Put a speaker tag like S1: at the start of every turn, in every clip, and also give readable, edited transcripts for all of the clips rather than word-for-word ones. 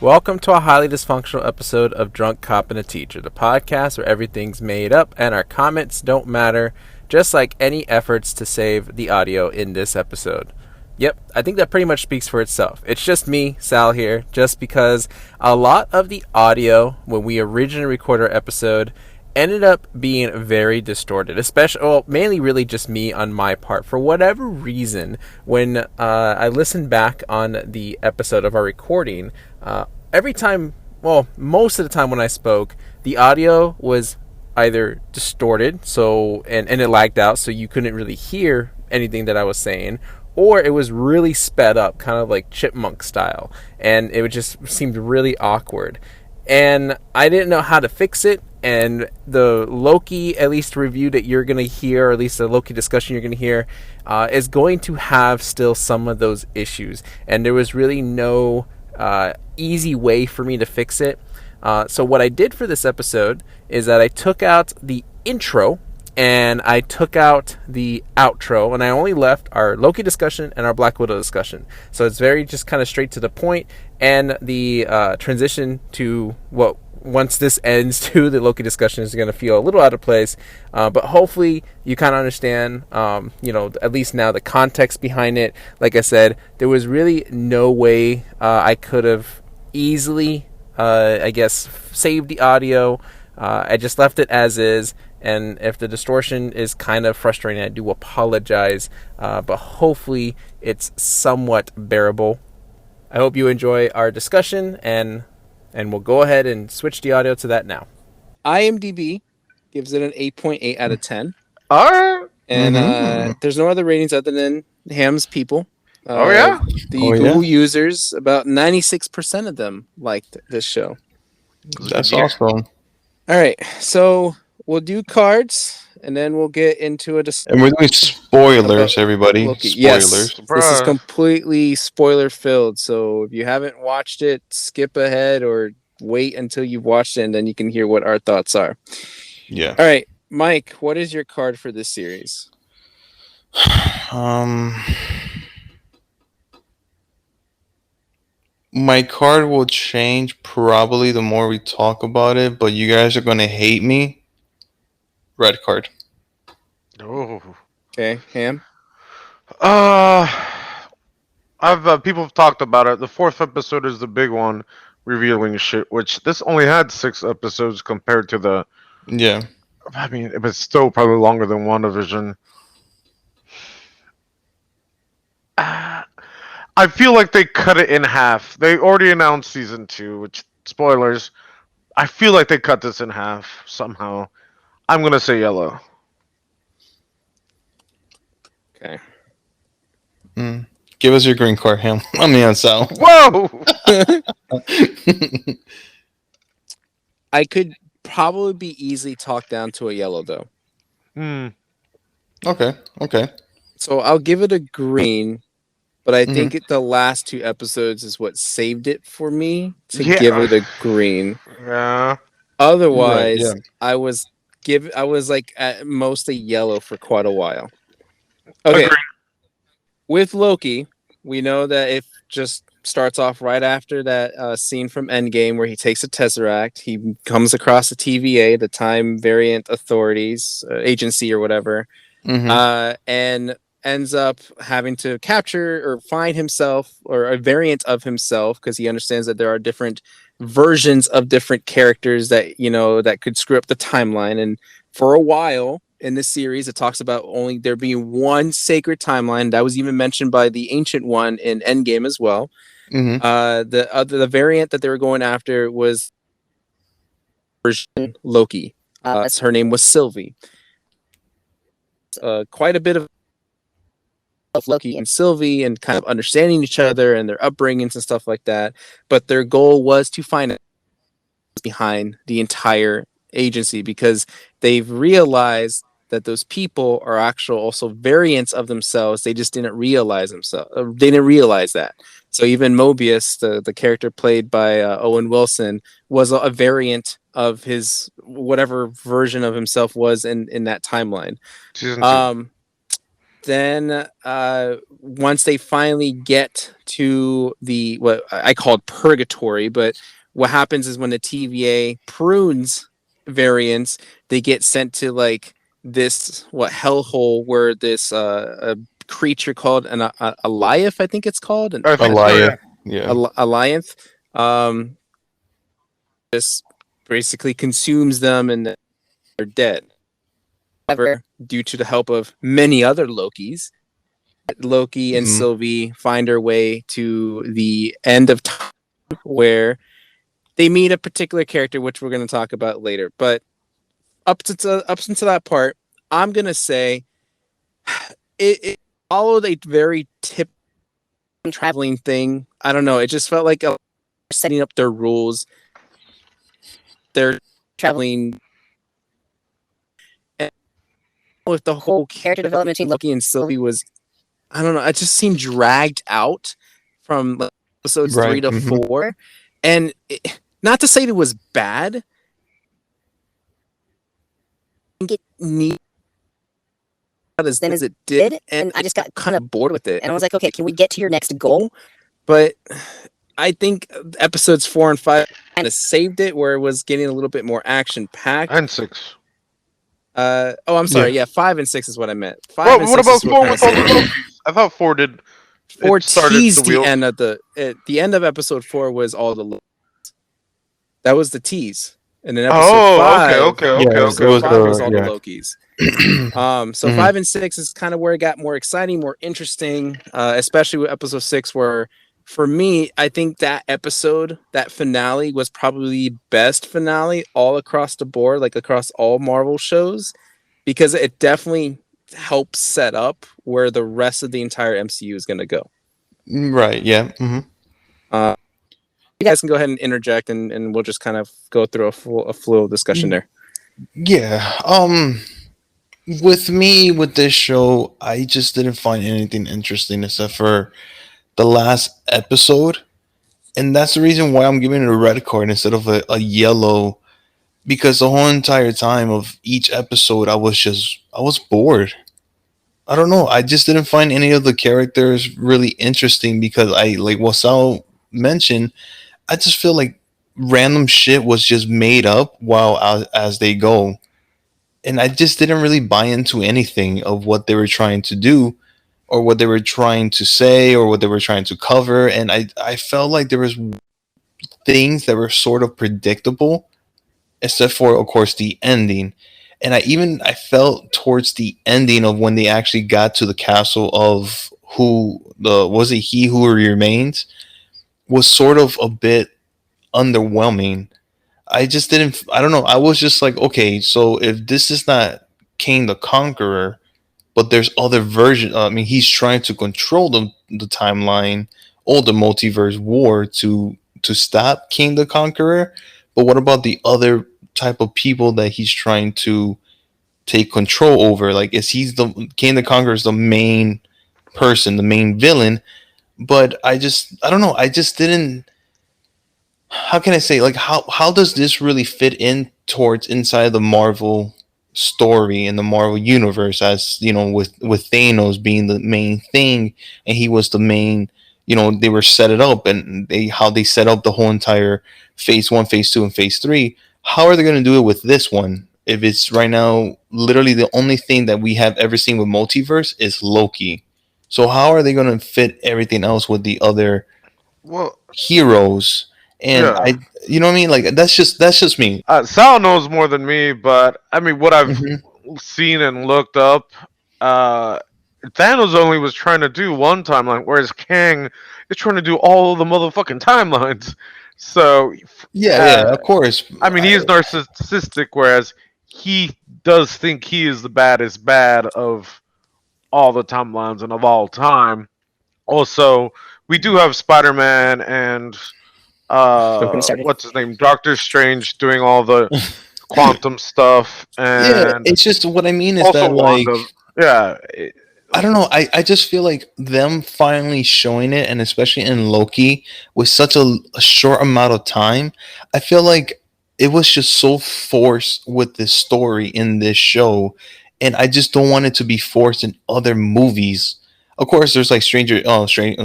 S1: Welcome to a highly dysfunctional episode of Drunk Cop and a Teacher, the podcast where everything's made up and our comments don't matter, just like any efforts to save the audio in this episode. Yep, I think that pretty much speaks for itself. It's just me, Sal, here, just because a lot of the audio when we originally recorded our episode ended up being very distorted, especially, well, mainly really just me on my part. For whatever reason, when I listened back on the episode of our recording, every time, well, most of the time when I spoke, the audio was either distorted, and it lagged out, so you couldn't really hear anything that I was saying, or it was really sped up, kind of like chipmunk style, and it just seemed really awkward. And I didn't know how to fix it, and the Loki, at least review that you're going to hear, or at least the Loki discussion you're going to hear, is going to have still some of those issues. And there was really no easy way for me to fix it. So what I did for this episode is that I took out the intro, and I took out the outro, and I only left our Loki discussion and our Black Widow discussion. So it's very just kind of straight to the point, and the transition to what once this ends to the Loki discussion is going to feel a little out of place, but hopefully you kind of understand, at least now the context behind it. Like I said, there was really no way I could have easily, saved the audio. I just left it as is. And if the distortion is kind of frustrating, I do apologize, but hopefully it's somewhat bearable. I hope you enjoy our discussion, and we'll go ahead and switch the audio to that now. IMDb gives it an 8.8 out of 10.
S2: All right.
S1: And there's no other ratings other than Ham's people.
S2: The
S1: Google users, about 96% of them liked this show.
S2: That's awesome.
S1: All right, so we'll do cards, and then we'll get into a discussion.
S2: And we're doing spoilers, everybody.
S1: Loki.
S2: Spoilers.
S1: Yes, this is completely spoiler-filled, so if you haven't watched it, skip ahead or wait until you've watched it, and then you can hear what our thoughts are.
S2: Yeah.
S1: All right, Mike, what is your card for this series?
S2: My card will change probably the more we talk about it, but you guys are going to hate me. Red card.
S3: Oh.
S1: Okay, Ham?
S3: People have talked about it. The 4th episode is the big one, revealing shit, which this only had 6 episodes compared to the...
S2: Yeah.
S3: I mean, it was still probably longer than WandaVision. I feel like they cut it in half. They already announced season 2, which, spoilers, I feel like they cut this in half somehow. I'm going to say yellow.
S1: Okay.
S2: Give us your green card, Ham. I mean, Sal.
S3: Whoa!
S1: I could probably be easily talked down to a yellow, though.
S2: Okay.
S1: So I'll give it a green, but I think the last 2 episodes is what saved it for me to give it a green.
S3: Yeah.
S1: Otherwise,
S2: right, yeah.
S1: I was like at most a yellow for quite a while. Okay.
S3: Agreed.
S1: With Loki, we know that it just starts off right after that scene from Endgame where he takes a Tesseract. He comes across the TVA, the Time Variant Authorities agency or whatever, and ends up having to capture or find himself or a variant of himself because he understands that there are different versions of different characters that that could screw up the timeline. And for a while in this series, it talks about only there being one sacred timeline that was even mentioned by the Ancient One in Endgame as well. The variant that they were going after was version Loki. Her name was Sylvie. Quite a bit of Loki and Sylvie and kind of understanding each other and their upbringings and stuff like that. But their goal was to find out behind the entire agency because they've realized that those people are actual also variants of themselves. They just didn't realize themselves. They didn't realize that. So even Mobius, the character played by Owen Wilson, was a variant of his whatever version of himself was in that timeline.
S3: Season 2.
S1: then once they finally get to the what I called purgatory, but what happens is when the TVA prunes variants, they get sent to like this what hellhole where this a creature called a Alioth, I think it's called
S3: I
S2: A
S3: think so. Yeah.
S2: liar. Yeah.
S1: Alioth. Just basically consumes them and they're dead. However, due to the help of many other Lokis, Loki and
S2: Mhm.
S1: Sylvie find their way to the end of time where they meet a particular character, which we're going to talk about later. But up until that part, I'm going to say it followed a very tip traveling thing. I don't know. It just felt like setting up their rules. They're traveling and with the whole character development between Loki and Sylvie was, I don't know, it just seemed dragged out from like, episodes
S2: Right.
S1: 3 to 4. And not to say it was bad, I think it needed as then as it did, and I just got kind of bored with it. And I was like, okay, can we get to your next goal? But I think episodes 4 and 5 kind of saved it, where it was getting a little bit more action packed.
S3: And 6.
S1: I'm sorry.
S2: Yeah.
S1: Yeah, 5 and 6 is what I meant. Five
S3: Well,
S1: and
S3: what
S1: 6
S3: about
S1: is what
S3: 4
S1: kind of
S3: with all the
S1: saved it.
S3: Lokis? I thought 4 did.
S1: Four
S3: It started
S1: teased
S3: the
S1: the
S3: wheels.
S1: end of the end of episode 4 was all the that was the tease, and then episode
S3: Oh,
S1: five,
S2: Yeah, it was
S1: episode 5 was
S2: the
S1: all
S2: yeah.
S1: the Lokis. So
S2: Mhm.
S1: 5 and 6 is kind of where it got more exciting, more interesting, especially with episode 6, where for me, I think that episode, that finale, was probably the best finale all across the board, like across all Marvel shows, because it definitely helps set up where the rest of the entire MCU is going to go.
S2: Right. Yeah.
S1: Uh, you guys can go ahead and interject, and we'll just kind of go through a flow discussion there.
S2: Yeah. With me with this show, I just didn't find anything interesting except for the last episode, and that's the reason why I'm giving it a red card instead of a yellow. Because the whole entire time of each episode, I was bored. I don't know. I just didn't find any of the characters really interesting because I like what Sal mentioned. I just feel like random shit was just made up while as they go, and I just didn't really buy into anything of what they were trying to do, or what they were trying to say, or what they were trying to cover. And I felt like there was things that were sort of predictable, except for of course the ending. And I felt towards the ending of when they actually got to the castle of who the was it he who remains was sort of a bit underwhelming. I just didn't. I don't know. I was just like, okay, so if this is not Kane the Conqueror, but there's other version. I mean, he's trying to control the timeline or the multiverse war to stop Kane the Conqueror. But what about the other type of people that he's trying to take control over? Like, is he's the Kane the Conqueror is the main person, the main villain? But I don't know. I just didn't, how can I say, like, how does this really fit in towards inside the Marvel story and the Marvel universe, as you know, with Thanos being the main thing, and he was the main, you know, they were set it up, and they how they set up the whole entire phase 1, phase 2, and phase 3. How are they going to do it with this one if it's right now literally the only thing that we have ever seen with multiverse is Loki? So how are they going to fit everything else with the other
S3: Well,
S2: heroes? And
S3: yeah.
S2: I, you know what I mean? Like that's just me.
S3: Sal knows more than me, but I mean, what I've
S2: Hmm.
S3: seen and looked up, uh, Thanos only was trying to do one timeline, whereas Kang is trying to do all the motherfucking timelines. So,
S2: Yeah, yeah,
S3: uh,
S2: of course.
S3: I mean, he is narcissistic, whereas he does think he is the baddest bad of all the timelines and of all time. Also, we do have Spider-Man and what's his name, Doctor Strange doing all the quantum stuff,
S2: Yeah,
S3: and
S2: it's just what I mean is
S3: also
S2: that like
S3: Wanda. Yeah,
S2: I don't know. I just feel like them finally showing it, and especially in Loki, with such a short amount of time, I feel like it was just so forced with this story in this show. and I just don't want it to be forced in other movies. Of course, there's like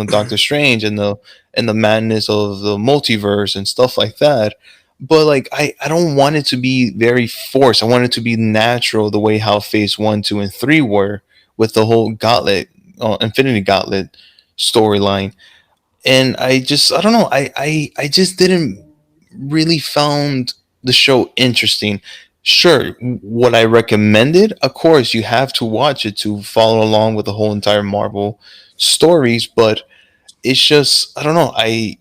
S2: Doctor Strange, and the madness of the multiverse and stuff like that. But like, I don't want it to be very forced. I want it to be natural, the way how Phase 1, 2, and 3 were, with the whole Gauntlet, Infinity Gauntlet storyline. And I don't know. I just didn't really found the show interesting. Sure, what I recommended, of course, you have to watch it to follow along with the whole entire Marvel stories, but it's just I don't know. I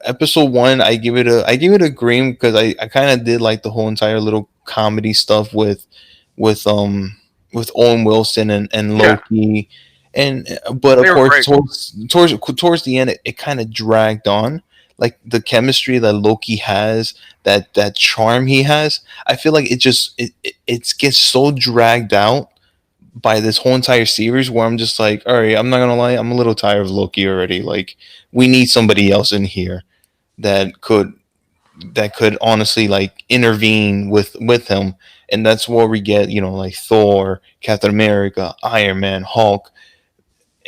S2: Episode 1, I give it a green, because I kind of did like the whole entire little comedy stuff with um with Owen Wilson and
S3: Yeah,
S2: Loki, and but of
S3: they were
S2: course
S3: great.
S2: towards the end, it kind of dragged on, like the chemistry that Loki has, that charm he has. I feel like it gets so dragged out by this whole entire series, where I'm just like, all right, I'm not gonna lie, I'm a little tired of Loki already. Like, we need somebody else in here that could honestly like intervene with him. And that's where we get, like Thor, Captain America, Iron Man, Hulk,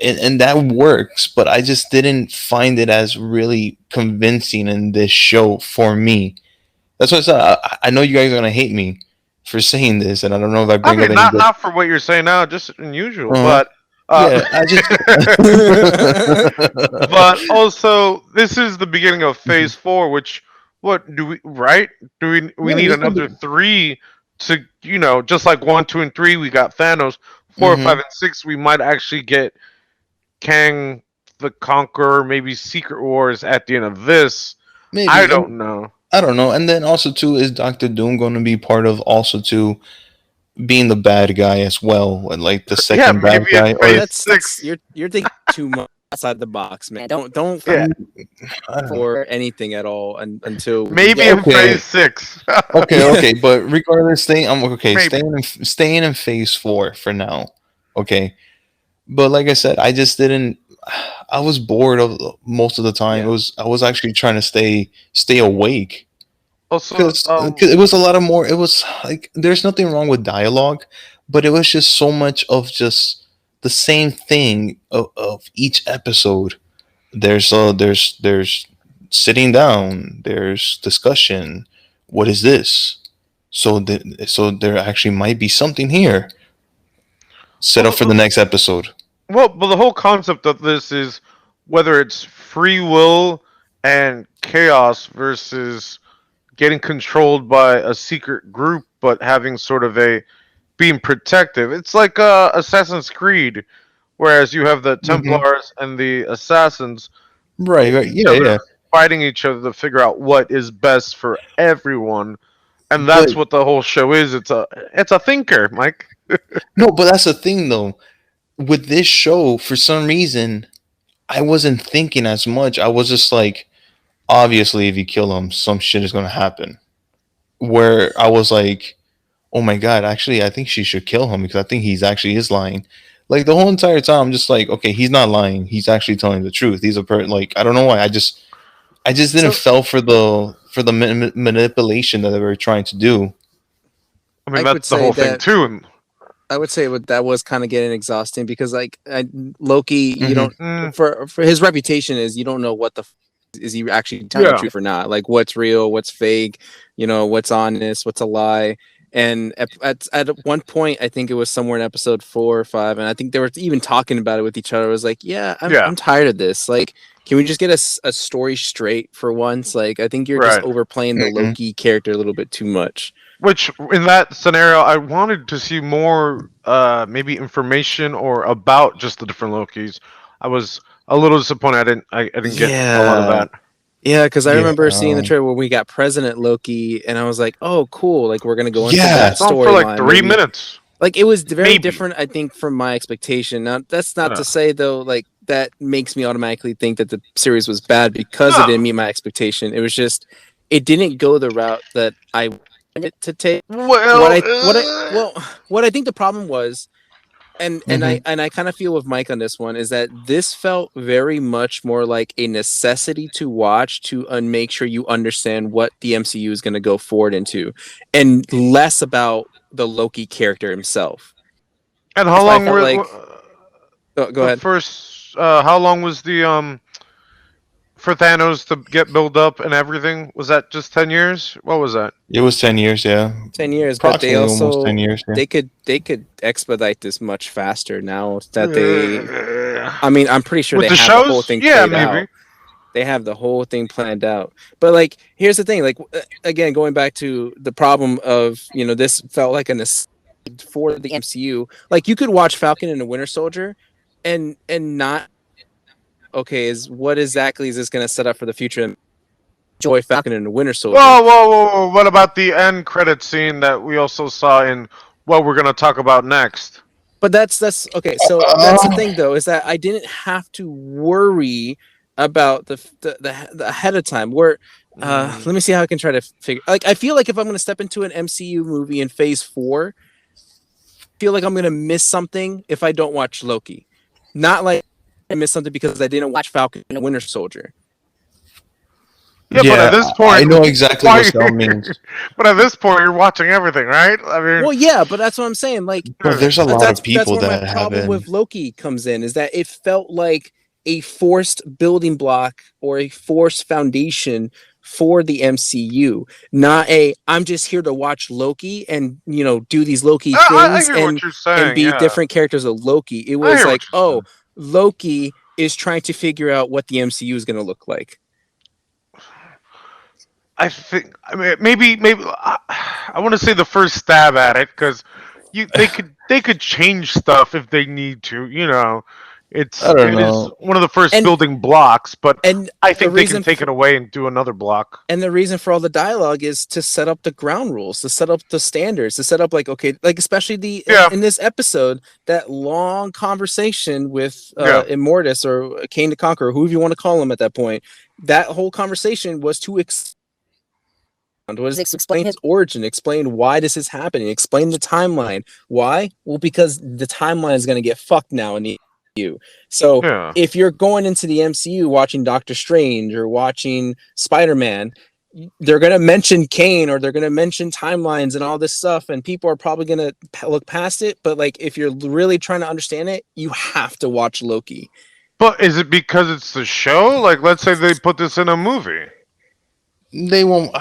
S2: and that works. But I just didn't find it as really convincing in this show for me. That's what I said. I know you guys are gonna hate me for saying this, and I don't know if I
S3: I
S2: bring up
S3: mean,
S2: any
S3: not
S2: good.
S3: not for what you're saying now, just unusual,
S2: uh
S3: but
S2: yeah, I just.
S3: but also this is the beginning of Phase 4, which what do we right? Do we
S2: Yeah,
S3: need
S2: this is
S3: another three to just like 1, 2, and 3 we got Thanos, 4, 5,
S2: mm-hmm.
S3: and 6 we might actually get Kang the Conqueror, maybe Secret Wars at the end of this. I
S2: Maybe, and
S3: don't know.
S2: I don't know. And then also too, is Doctor Doom going to be part of also too being the bad guy as well, and like the
S3: Yeah,
S2: second bad
S3: maybe in
S2: guy, or
S3: Phase
S4: That's
S3: 6.
S4: you're thinking too much outside the box, man. Don't
S3: Yeah,
S2: I don't know.
S4: for anything at all until we
S3: maybe
S4: get
S3: in
S2: Okay,
S3: Phase 6.
S2: okay, but regardless, I'm okay.
S3: Maybe.
S2: Staying in Phase 4 for now. Okay, but like I said, I just didn't. I was bored of most of the time.
S4: yeah.
S2: I was actually trying to stay awake,
S3: Also,
S2: because it was a lot of more. It was like, there's nothing wrong with dialogue, but it was just so much of just the same thing of each episode. There's sitting down, there's discussion. What is this? So there actually might be something here set up
S3: well,
S2: for the next episode.
S3: but the whole concept of this is whether it's free will and chaos versus getting controlled by a secret group, but having sort of a being protective. It's like Assassin's Creed, whereas you have the
S2: Hmm.
S3: Templars and the Assassins
S2: Right,
S3: each
S2: yeah,
S3: other
S2: yeah.
S3: fighting each other to figure out what is best for everyone, and
S2: But
S3: that's what the whole show is. It's a thinker, Mike.
S2: no, but that's the thing though. With this show, for some reason, I wasn't thinking as much. I was just like, obviously, if you kill him, some shit is gonna happen. Where I was like, oh my god, actually, I think she should kill him, because I think he's actually is lying. Like, the whole entire time, I'm just like, okay, he's not lying. He's actually telling the truth. He's a like, I don't know why. I just didn't
S4: So
S2: fell for the manipulation that they were trying to do.
S3: I
S4: I
S3: mean,
S4: would
S3: that's the
S4: say
S3: whole thing
S4: that
S3: too. And
S4: that was kind of getting exhausting because Loki, you
S2: Hmm.
S4: don't
S3: mm,
S4: for his reputation is you don't know what is he actually telling the
S3: yeah,
S4: truth or not? Like what's real, what's fake, what's honest, what's a lie. And at one point, I think it was somewhere in episode 4 or 5, and I think they were even talking about it with each other. I was like, yeah,
S3: yeah,
S4: I'm tired of this. Like, can we just get a story straight for once? Like, I think you're just
S3: right.
S4: overplaying the
S2: Hmm.
S4: Loki character a little bit too much.
S3: Which in that scenario, I wanted to see more, maybe information or about just the different Lokis. I was a little disappointed. I didn't get a lot of
S2: Yeah,
S3: that.
S4: Yeah, because I
S2: yeah,
S4: remember seeing the trailer where we got President Loki, and I was like, "Oh, cool! Like we're gonna go into that
S3: It's on
S2: yes.
S3: for like
S4: storyline,
S3: three
S4: maybe."
S3: minutes,
S4: Like it was very
S3: maybe.
S4: different, I think, from my expectation. Now, that's not
S3: Uh,
S4: to say though, like that makes me automatically think that the series was bad because it
S3: no,
S4: didn't meet my expectation. It was just it didn't go the route that I wanted it to take.
S3: well,
S4: Well, what I think the problem was,
S2: Hmm.
S4: and I kind of feel with Mike on this one is that this felt very much more like a necessity to watch to make sure you understand what the MCU is going to go forward into, and less about the Loki character himself.
S3: And how
S4: That's why I
S3: long
S4: felt
S3: were
S4: like go
S3: the
S4: ahead.
S3: first? How long was the for Thanos to get build up and everything? Was that just 10 years? What was that?
S2: It was 10 years, yeah.
S4: 10 years, but they
S2: Approximately almost
S4: also
S2: 10 years, yeah.
S4: they could expedite this much faster now that I mean, I'm pretty sure
S3: With
S4: they
S3: the
S4: have the whole
S3: shows,
S4: thing
S3: yeah,
S4: played out.
S3: maybe.
S4: They have the whole thing planned out. But like, here's the thing. Like, again, going back to the problem of this felt like a necessity for the MCU. Like, you could watch Falcon and the Winter Soldier, and not okay. What exactly is this going to set up for the future? Enjoy Falcon and the Winter Soldier.
S3: Whoa! What about the end credit scene that we also saw in what we're gonna talk about next?
S4: But that's okay. So that's the thing, though, is that I didn't have to worry about the ahead of time. Where let me see how I can try to figure. Like, I feel like if I'm going to step into an MCU movie in Phase 4, I feel like I'm going to miss something if I don't watch Loki. Not like I missed something because I didn't watch Falcon and Winter Soldier.
S3: Yeah, but at this point,
S2: I know exactly what Sal means.
S3: But at this point, you're watching everything, right? I mean,
S4: Well, yeah, but that's what I'm saying. Like,
S2: But there's a lot
S4: that's
S2: of people
S4: where my
S2: that
S4: problem
S2: haven't.
S4: with Loki comes in, is that it felt like a forced building block or a forced foundation for the MCU, not I'm just here to watch Loki and do these Loki
S3: I
S4: things
S3: hear what you're saying.
S4: and be
S3: Yeah.
S4: different characters of Loki. It
S3: I
S4: was
S3: hear
S4: like,
S3: what you're saying.
S4: Loki is trying to figure out what the MCU is going to look like.
S3: I think. I mean, maybe. I want to say the first stab at it because they could change stuff if they need to.
S2: I don't
S3: it is
S2: know.
S3: one of the first
S4: And-
S3: building blocks, but
S4: And
S3: I think
S4: the
S3: they
S4: reason
S3: can take it away and do another block.
S4: And the reason for all the dialogue is to set up the ground rules, to set up the standards, to set up like, okay, like especially in this episode, that long conversation with Immortus or Kane the Conqueror, whoever you want to call him at that point. That whole conversation was to explain his origin, explain why this is happening, explain the timeline. Why? Well, because the timeline is going to get fucked now in the MCU. So if you're going into the MCU watching Doctor Strange or watching Spider-Man, they're going to mention Kane or they're going to mention timelines and all this stuff, and people are probably going to look past it. But like, if you're really trying to understand it, you have to watch Loki.
S3: But is it because it's the show? Like, let's say they put this in a movie.
S2: They won't.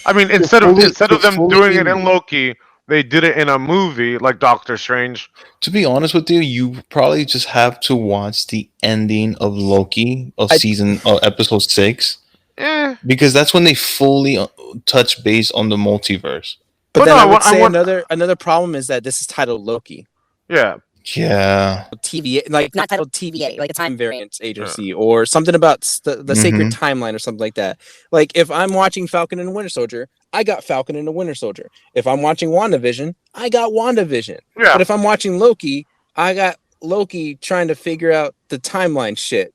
S3: I mean, instead of them doing it in Loki, they did it in a movie like Doctor Strange.
S2: To be honest with you, you probably just have to watch the ending of Loki of episode 6, because that's when they fully touch base on the multiverse.
S4: But then I would say another problem is that this is titled Loki.
S3: Yeah.
S2: Yeah.
S4: TVA, like not titled TVA, like a time variance agency or something about the sacred timeline or something like that. Like, if I'm watching Falcon and the Winter Soldier, I got Falcon and the Winter Soldier. If I'm watching WandaVision, I got WandaVision.
S3: Yeah.
S4: But if I'm watching Loki, I got Loki trying to figure out the timeline shit.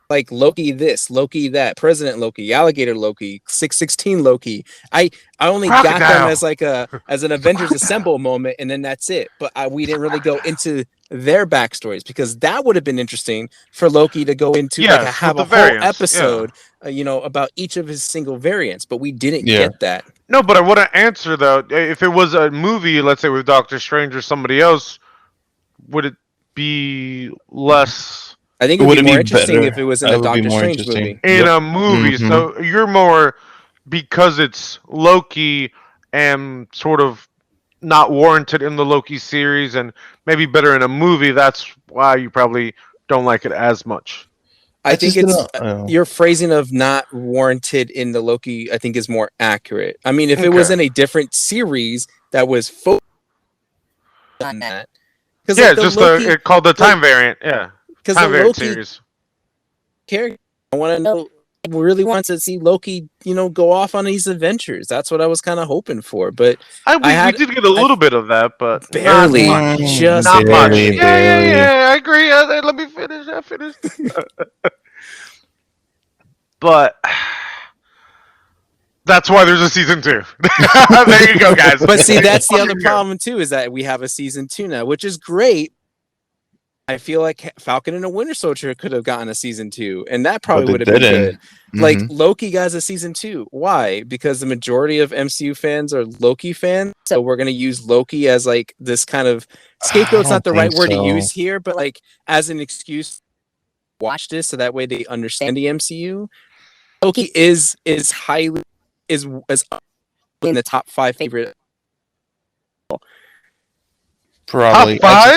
S4: Like Loki this, Loki that, President Loki, Alligator Loki, 616 Loki. I only got them as like as an Avengers Assemble moment, and then that's it. But we didn't really go into their backstories, because that would have been interesting for Loki to go into, have a whole episode, about each of his single variants. But we didn't get that.
S3: No, but I want to answer though. If it was a movie, let's say with Doctor Strange or somebody else, would it be less?
S4: I think it would be more interesting if it was in a Doctor Strange movie.
S3: In a movie, so you're more, because it's Loki and sort of not warranted in the Loki series and maybe better in a movie. That's why you probably don't like it as much.
S4: I think it's your phrasing of not warranted in the Loki, I think, is more accurate. I mean, if it was in a different series that was focused on that.
S3: Yeah, like just Loki, called the time variant. Yeah.
S4: Because the Loki character, I want to know, really wants to see Loki, go off on these adventures. That's what I was kind of hoping for. But
S3: we did get a little bit of that, but
S4: barely,
S3: just not much. Yeah, I agree. Let me finish. I finished. But that's why there's a season 2. There you go, guys.
S4: But see, that's the other problem too, is that we have a season 2 now, which is great. I feel like Falcon and the Winter Soldier could have gotten a season 2, and that
S2: but
S4: probably
S2: they
S4: would have been
S2: didn't.
S4: good. Like
S2: Mhm.
S4: Loki got a season 2. Why? Because the majority of MCU fans are Loki fans, so we're gonna use Loki as like this kind of
S2: I
S4: scapegoat's not
S2: don't
S4: the right
S2: think
S4: word to
S2: so.
S4: use here, but like as an excuse to watch this, so that way they understand the MCU. Loki is highly is in the top 5 favorite.
S3: Top
S2: Probably. I just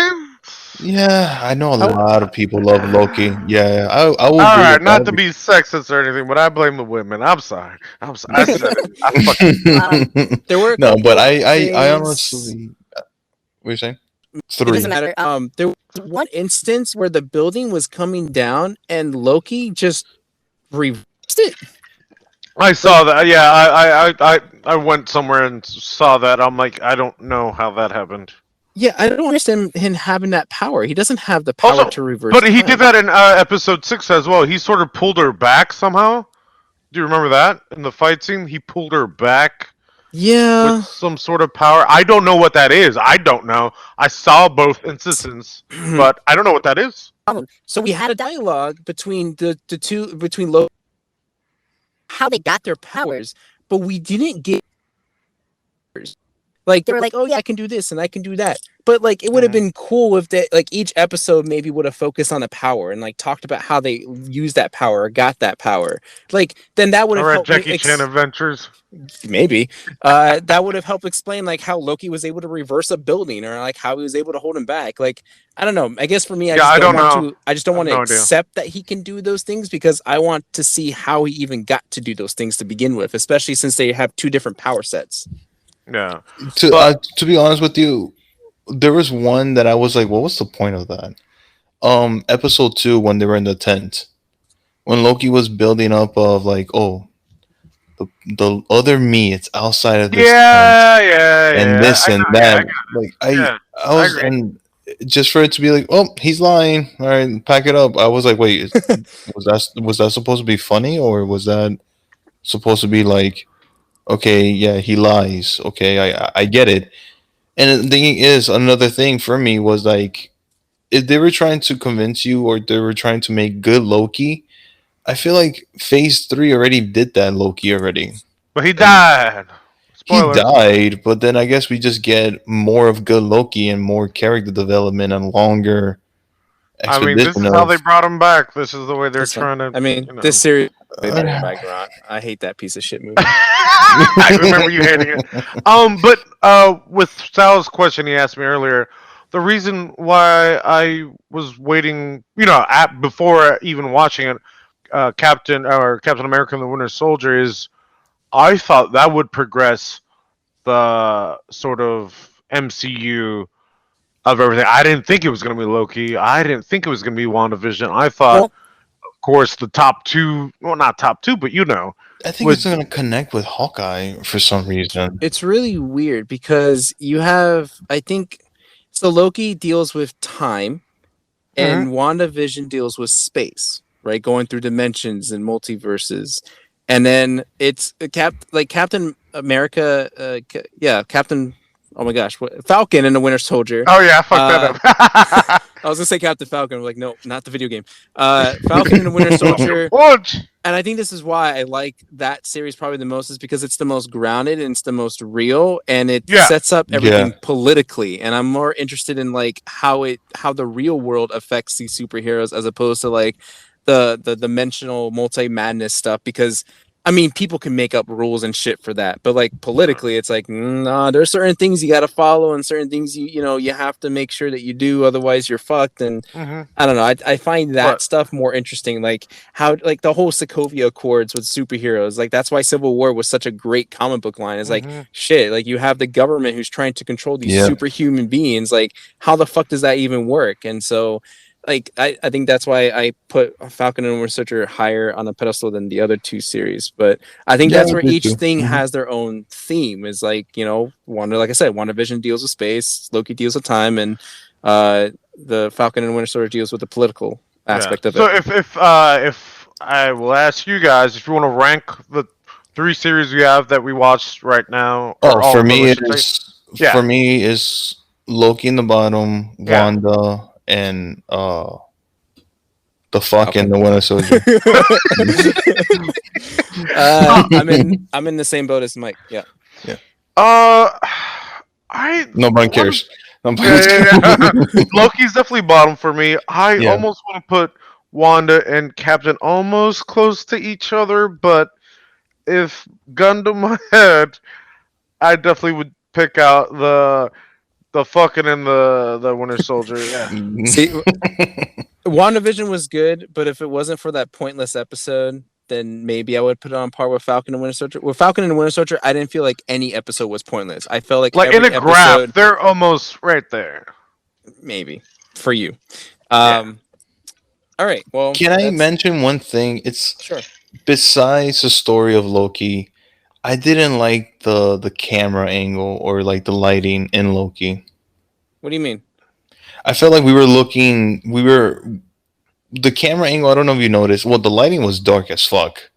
S3: five?
S2: yeah, I know a
S4: How
S2: lot of people love Loki. Yeah, I will
S3: All
S2: agree
S3: right,
S2: with
S3: not to
S2: that.
S3: be sexist or anything, but I blame the women. I'm sorry. I said it. I fucking.
S4: there were a
S2: No, but
S4: couple
S2: I
S4: things.
S2: honestly, what are you saying?
S4: It doesn't
S2: 3.
S4: matter. There was one instance where the building was coming down and Loki just reversed it.
S3: I
S4: Like,
S3: saw that. Yeah, I went somewhere and saw that. I'm like, I don't know how that happened.
S4: yeah, I don't understand him having that power. He doesn't have the power
S3: Also,
S4: to reverse
S3: but he did
S4: time.
S3: that in episode 6 as well. He sort of pulled her back somehow. Do you remember that in the fight scene? He pulled her back with
S4: Yeah.
S3: some sort of power. I don't know what that is. I don't know. I saw both instances, but I don't know what that is.
S4: So we had a dialogue between the two between Loki how they got their powers, but we didn't get like they were like, oh yeah, I can do this and I can do that. But like it would have been cool if that like each episode maybe would have focused on the power and like talked about how they used that power or got that power. Like then that would
S3: All
S4: have
S3: right,
S4: helped me
S3: Jackie Chan Adventures.
S4: maybe that would have helped explain like how Loki was able to reverse a building or like how he was able to hold him back. Like I don't know. I guess for me,
S3: Yeah, I don't know.
S4: I just don't
S3: I have
S4: want to
S3: no idea.
S4: accept that he can do those things because I want to see how he even got to do those things to begin with, especially since they have two different power sets.
S3: Yeah,
S2: To
S3: but
S2: to be honest with you, there was one that I was like, what was the point of that? Episode 2 when they were in the tent, when Loki was building up of like, oh, the other me, it's outside of this tent,
S3: yeah, yeah,
S2: and
S3: yeah.
S2: this
S3: I
S2: and
S3: know. Yeah,
S2: that. Like
S3: yeah.
S2: I
S3: I
S2: was,
S3: agree.
S2: and just for it to be like, oh, he's lying. All right, pack it up. I was like, wait, was that supposed to be funny or was that supposed to be like, okay, yeah, he lies. Okay, I get it. And the thing is, another thing for me was like, if they were trying to convince you or they were trying to make good Loki, I feel like Phase 3 already did that Loki already.
S3: But he
S2: And
S3: died.
S2: he
S3: Spoiler.
S2: died, but then I guess we just get more of good Loki and more character development and longer
S3: I mean, this
S2: expedition
S3: is how
S2: of.
S3: they brought him back. This is the way they're
S4: It's fine.
S3: trying to,
S4: I mean,
S3: you
S4: this
S3: know.
S4: series they brought
S2: Uh,
S4: Ragnarok. I hate that piece of shit movie.
S3: I remember you hating it. But with Sal's question he asked me earlier, the reason why I was waiting, before even watching it, Captain America and the Winter Soldier is I thought that would progress the sort of MCU of everything. I didn't think it was going to be Loki. I didn't think it was going to be WandaVision. I thought,
S4: Well,
S3: of course, the top two, well, not top two, but
S2: I think it's
S3: would
S2: going to connect with Hawkeye for some reason.
S4: it's really weird because you have I think so Loki deals with time
S3: Mhm.
S4: and WandaVision deals with space, right? Going through dimensions and multiverses. And then it's Captain America, Captain. Oh my gosh, Falcon and the Winter Soldier.
S3: Oh yeah, I fucked that
S4: Uh,
S3: up.
S4: I was gonna say Captain Falcon. I'm like, no, not the video game. Falcon and the Winter Soldier.
S3: Punch.
S4: And I think this is why I like that series probably the most is because it's the most grounded and it's the most real and it
S3: Yeah.
S4: sets up
S2: Yeah.
S4: everything politically. And I'm more interested in like how the real world affects these superheroes as opposed to like the dimensional multi madness stuff because I mean people can make up rules and shit for that. But like politically it's like nah, there's certain things you gotta follow and certain things you have to make sure that you do, otherwise you're fucked. And
S3: hmm
S4: I don't know. I find that
S3: But
S4: stuff more interesting. Like how like the whole Sokovia Accords with superheroes. Like that's why Civil War was such a great comic book line. It's like
S3: mhm.
S4: shit. Like you have the government who's trying to control these
S2: Yeah.
S4: superhuman beings. Like how the fuck does that even work? And so like I think that's why I put Falcon and Winter Soldier higher on a pedestal than the other two series. But I think
S2: Yeah,
S4: that's
S2: I
S4: where
S2: do
S4: each
S2: too.
S4: thing
S2: Mhm.
S4: has their own theme. Is like Wanda, like I said, WandaVision deals with space, Loki deals with time, and the Falcon and Winter Soldier deals with the political
S3: Yeah.
S4: aspect of
S3: So
S4: it.
S3: if I will ask you guys if you want to rank the three series we have that we watched right now,
S2: Oh,
S3: or all of them, I should say. Yeah.
S2: for me is Loki in the bottom,
S3: Yeah.
S2: Wanda, and the fucking the Winter Soldier.
S4: I'm in the same boat as Mike. Yeah.
S3: I
S2: Nobody
S3: one-
S2: cares. Nobody
S3: Yeah. Loki's definitely bottom for me. I
S2: Yeah.
S3: almost want to put Wanda and Captain almost close to each other, but if gun to my head, I definitely would pick out the fucking and the Winter Soldier. Yeah.
S4: See, WandaVision was good, but if it wasn't for that pointless episode, then maybe I would put it on par with Falcon and Winter Soldier. With Falcon and Winter Soldier, I didn't feel like any episode was pointless. I felt like
S3: Like in
S4: every
S3: a graph,
S4: episode,
S3: they're almost right there.
S4: maybe for you.
S3: Yeah.
S4: All right. Well,
S2: Can I
S4: that's-
S2: mention one thing? It's
S4: Sure.
S2: besides the story of Loki, I didn't like the camera angle or like the lighting in Loki.
S4: What do you mean?
S2: I felt like we were the camera angle. I don't know if you noticed. Well, the lighting was dark as fuck,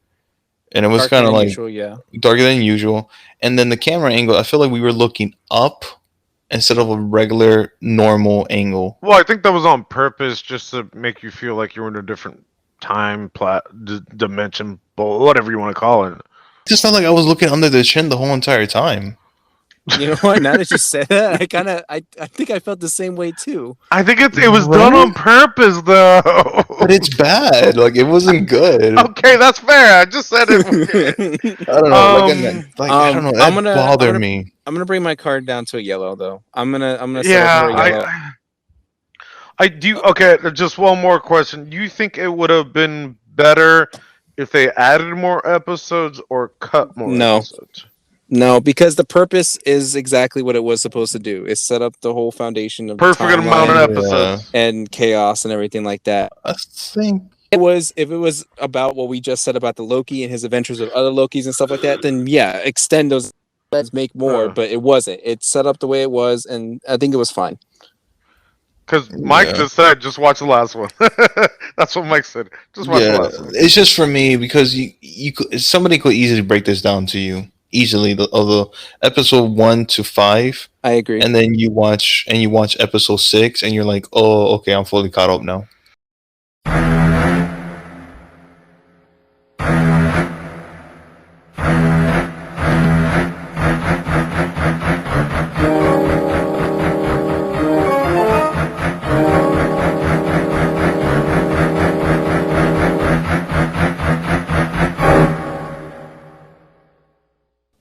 S2: and it was
S4: Darker
S2: kind of
S4: than
S2: like
S4: usual, yeah.
S2: darker than usual. And then the camera angle, I feel like we were looking up instead of a regular normal angle.
S3: Well, I think that was on purpose, just to make you feel like you're in a different time dimension, whatever you want to call it.
S2: It just felt like I was looking under the chin the whole entire time.
S4: You know what? Now that you said that, I think I felt the same way too.
S3: I think it was done on purpose, though.
S2: But it's bad. Like it wasn't good.
S3: Okay, that's fair. I just said it.
S2: I don't know. I don't know. That
S4: I'm gonna-
S2: bothered me.
S4: I'm gonna bring my card down to a yellow though. I'm gonna set
S3: Yeah,
S4: up for a yellow.
S3: I do. Okay, just one more question. Do you think it would have been better if they added more episodes or cut more
S4: No.
S3: episodes?
S4: No, because the purpose is exactly what it was supposed to do. Is set up the whole foundation of the
S3: Perfect amount of
S4: timeline
S3: episodes.
S4: and chaos and everything like that.
S2: I think
S4: If it was about what we just said about the Loki and his adventures with other Lokis and stuff like that, then yeah, extend those, let's make more. But it wasn't. It's set up the way it was, and I think it was fine.
S3: Because Mike
S2: Yeah.
S3: just said, just watch the last one. That's what Mike said. Just watch the last one.
S2: it's just for me because somebody could easily break this down to you easily. The episode 1 to 5,
S4: I agree.
S2: and then you watch episode 6, and you're like, oh, okay, I'm fully caught up now.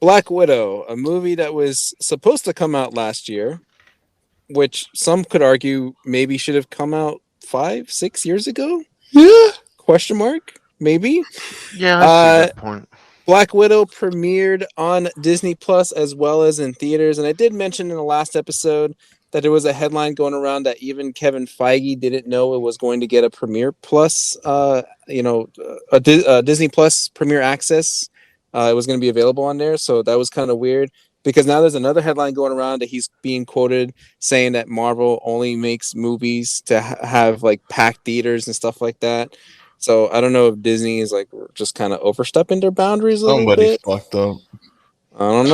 S4: Black Widow, a movie that was supposed to come out last year, which some could argue maybe should have come out 5-6 years ago.
S2: Yeah.
S4: Question mark? Maybe.
S3: Yeah, I see that point.
S4: Black Widow premiered on Disney Plus as well as in theaters, and I did mention in the last episode that there was a headline going around that even Kevin Feige didn't know it was going to get a Premiere Plus, Disney Plus Premiere Access. It was going to be available on there, so that was kind of weird because now there's another headline going around that he's being quoted saying that Marvel only makes movies to have like packed theaters and stuff like that. So I don't know if Disney is like just kind of overstepping their boundaries a little
S2: Somebody
S4: bit.
S2: fucked up.
S4: I don't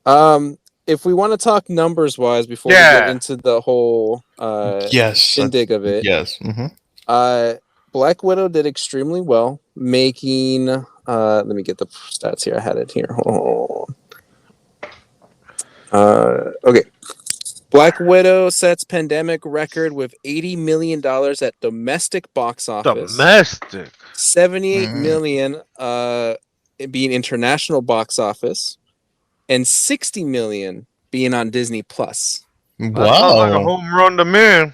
S4: know. If we want to talk numbers wise before we get into the whole
S2: Yes.
S4: shindig of it,
S2: Yes. Mm-hmm.
S4: Black Widow did extremely well, making let me get the stats here. I had it here. Hold on. Okay. Black Widow sets pandemic record with $80 million at domestic box office.
S3: Domestic.
S4: 78 million it being international box office, and 60 million being on Disney Plus.
S3: That sounds like a
S2: Wow.
S3: home run to me.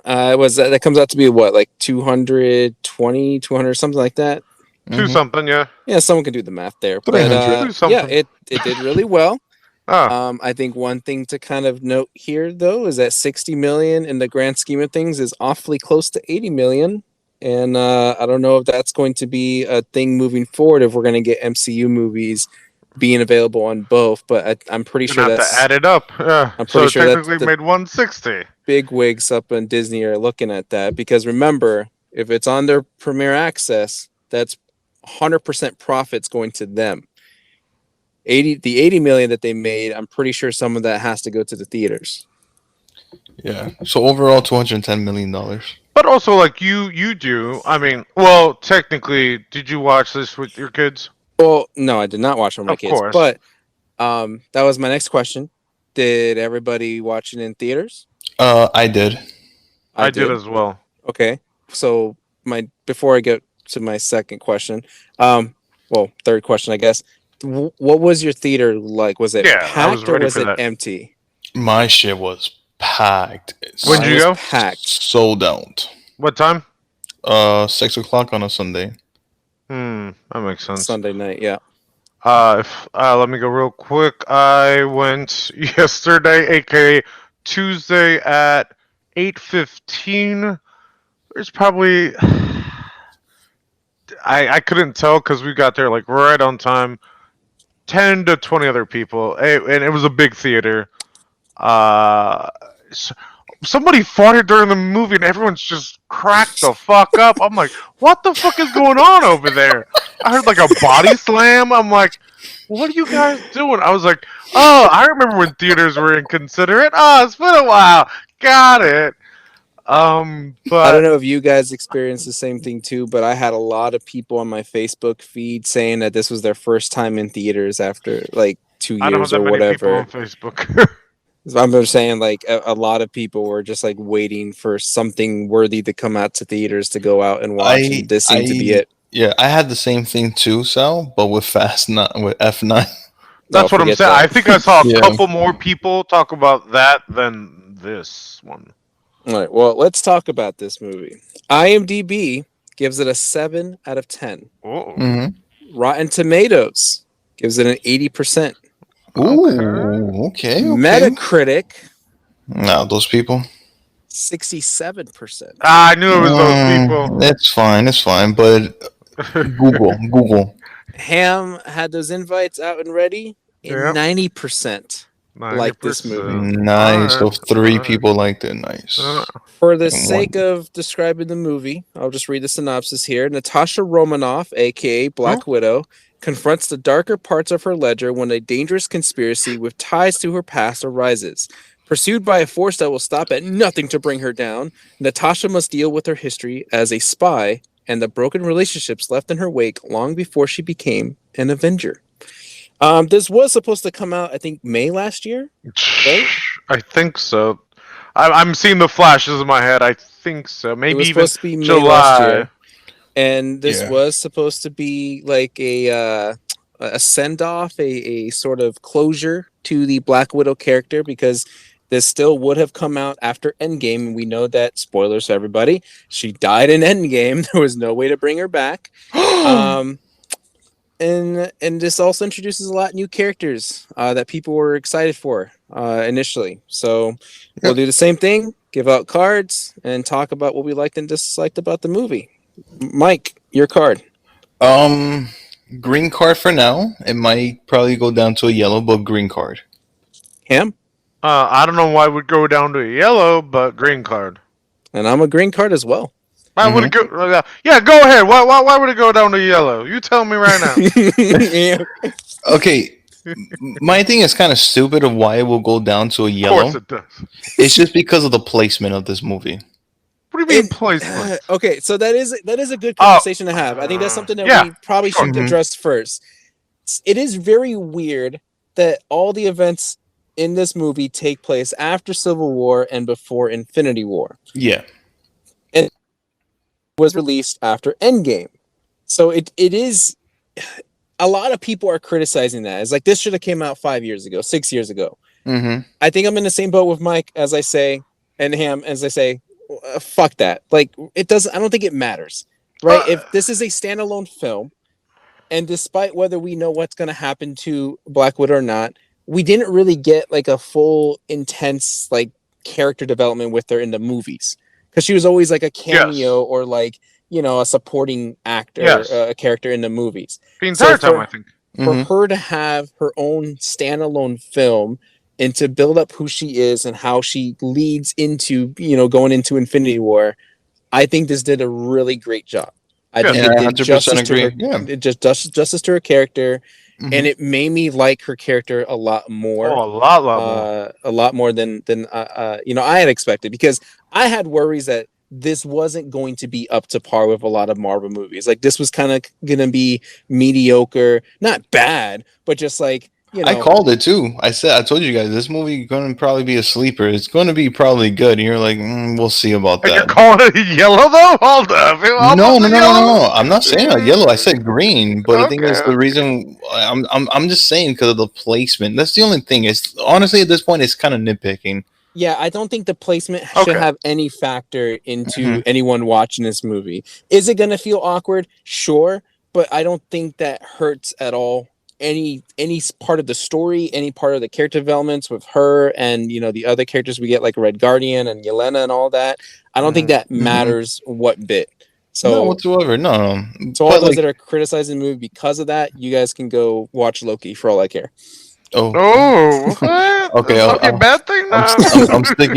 S4: That comes out to be what, like 220, 200, something like that.
S3: Two something, yeah.
S4: Yeah, someone can do the math there. But
S2: 300.
S4: yeah, it did really well.
S3: Oh,
S4: I think one thing to kind of note here, though, is that 60 million in the grand scheme of things is awfully close to 80 million. And I don't know if that's going to be a thing moving forward if we're going to get MCU movies being available on both. But I'm pretty
S3: you're
S4: sure
S3: gonna have
S4: that's
S3: to add it up. Yeah.
S4: I'm
S3: So
S4: pretty
S3: it
S4: sure that's
S3: technically
S4: the-
S3: made 160.
S4: big wigs up in Disney are looking at that. Because remember, if it's on their Premier Access, that's 100% profits going to them. The 80 million that they made, I'm pretty sure some of that has to go to the theaters.
S2: Yeah. So overall, $210 million.
S3: But also, like you do. I mean, well, technically, did you watch this with your kids?
S4: Well, no, I did not watch it with my
S3: Of
S4: kids,
S3: course.
S4: but that was my next question. Did everybody watch it in theaters?
S2: I did.
S3: I did as well.
S4: Okay, so before I get to my second question, third question, I guess. What was your theater like? Was it
S3: Yeah, I was
S4: packed or
S3: ready
S4: was
S3: for
S4: it
S3: that.
S4: empty?
S2: My shit was packed.
S3: When'd
S4: Mine
S3: you
S4: was
S3: go?
S4: packed.
S2: Sold out.
S3: What time?
S2: 6 o'clock on a Sunday.
S3: That makes sense.
S4: Sunday night, yeah.
S3: Let me go real quick. I went yesterday, aka Tuesday at 8:15. There's probably I couldn't tell because we got there like right on time. 10 to 20 other people, and it was a big theater. Uh, Somebody farted during the movie, and everyone's just cracked the fuck up. I'm like, what the fuck is going on over there? I heard like a body slam. I'm like, what are you guys doing? I was like, oh, I remember when theaters were inconsiderate. Oh, it's been a while. Got it.
S4: I don't
S3: But
S4: know if you guys experienced the same thing too, but I had a lot of people on my Facebook feed saying that this was their first time in theaters after like 2
S3: I don't have
S4: years
S3: that
S4: or
S3: many people
S4: whatever.
S3: on Facebook.
S4: I'm just saying, like a lot of people were just like waiting for something worthy to come out to theaters to go out and watch, and this seemed to be it.
S2: Yeah, I had the same thing too, Sal, but with Fast Nine, with F9.
S4: No,
S3: That's what I'm
S4: forget
S3: saying. I
S4: that.
S3: think I saw a
S2: Yeah.
S3: couple more people talk about that than this one.
S4: All right, well, let's talk about this movie. IMDb gives it a 7 out of 10.
S3: Oh,
S2: Mm-hmm.
S4: Rotten Tomatoes gives it an 80%.
S2: Ooh, okay.
S4: Metacritic,
S2: No, those people.
S4: 67%.
S3: I knew it was those people.
S2: It's fine. It's fine. But Google.
S4: Ham had those invites out and ready, and
S3: Yep.
S4: 90% like this movie.
S2: Nice. So three
S3: Alright.
S2: people liked it. Nice.
S4: For the
S2: And
S4: sake
S2: one.
S4: of describing the movie, I'll just read the synopsis here. Natasha Romanoff, aka Black Widow, confronts the darker parts of her ledger when a dangerous conspiracy with ties to her past arises. Pursued by a force that will stop at nothing to bring her down, Natasha must deal with her history as a spy and the broken relationships left in her wake long before she became an Avenger. This was supposed to come out, I think, May last year, right?
S3: I think so. I'm seeing the flashes in my head. I think so.
S4: It
S3: Maybe
S4: was
S3: even
S4: supposed to be May
S3: July.
S4: last year. And this
S2: Yeah.
S4: was supposed to be like a send off, a sort of closure to the Black Widow character, because this still would have come out after Endgame. And we know that, spoilers for everybody, she died in Endgame. There was no way to bring her back. And this also introduces a lot of new characters that people were excited for initially. So we'll do the same thing, give out cards, and talk about what we liked and disliked about the movie. Mike, your card.
S2: Green card for now. It might probably go down to a yellow, but green card.
S4: Ham?
S3: I don't know why it would go down to a yellow, but green card.
S4: And I'm a green card as well.
S3: Why would it go? Yeah, go ahead. Why would it go down to yellow? You tell me right now.
S4: Yeah.
S2: Okay. My thing is kind of stupid of why it will go down to a
S3: Of
S2: yellow.
S3: course it does.
S2: It's just because of the placement of this movie.
S3: What do you mean placement?
S4: Okay, so that is a good conversation to have. I think that's something that we probably should address first. It is very weird that all the events in this movie take place after Civil War and before Infinity War.
S2: Yeah.
S4: And it was released after Endgame. So it is, a lot of people are criticizing that. It's like, this should have came out 5 years ago, 6 years ago.
S2: Mm-hmm.
S4: I think I'm in the same boat with Mike, as I say, and Ham, as I say, fuck that. Like, it doesn't, I don't think it matters, right? If this is a standalone film, and despite whether we know what's going to happen to Black Widow or not, we didn't really get like a full, intense, like, character development with her in the movies, because she was always like a cameo or like, you know, a supporting actor, a character in the movies.
S3: The entire time, I think.
S4: For her to have her own standalone film and to build up who she is and how she leads into, you know, going into Infinity War, I think this did a really great job. I think it did justice to her, it just justice to her character, and it made me like her character a lot more.
S3: Oh, a lot more.
S4: A lot more than I had expected, because I had worries that this wasn't going to be up to par with a lot of Marvel movies. Like, this was kind of gonna be mediocre, not bad, but just like,
S2: I called it too. I told you guys, this movie going to probably be a sleeper. It's going to be probably good. And you're like, we'll see about
S3: And you're
S2: that.
S3: calling it yellow though? Hold up.
S2: No. I'm not saying yellow. I said green. But the thing is, the
S3: Okay.
S2: reason I'm just saying because of the placement. That's the only thing. It's honestly at this point, it's kind of nitpicking.
S4: Yeah, I don't think the placement
S3: Okay.
S4: should have any factor into
S2: Mhm.
S4: anyone watching this movie. Is it going to feel awkward? Sure, but I don't think that hurts at all. Any part of the story, any part of the character developments with her and the other characters we get, like Red Guardian and Yelena and all that. I don't think that matters what bit. So
S2: No, whatsoever. No.
S4: So all
S2: But
S4: those that are criticizing the movie because of that, you guys can go watch Loki for all I care.
S2: oh,
S3: What?
S2: Okay,
S3: Is Loki a bad thing now?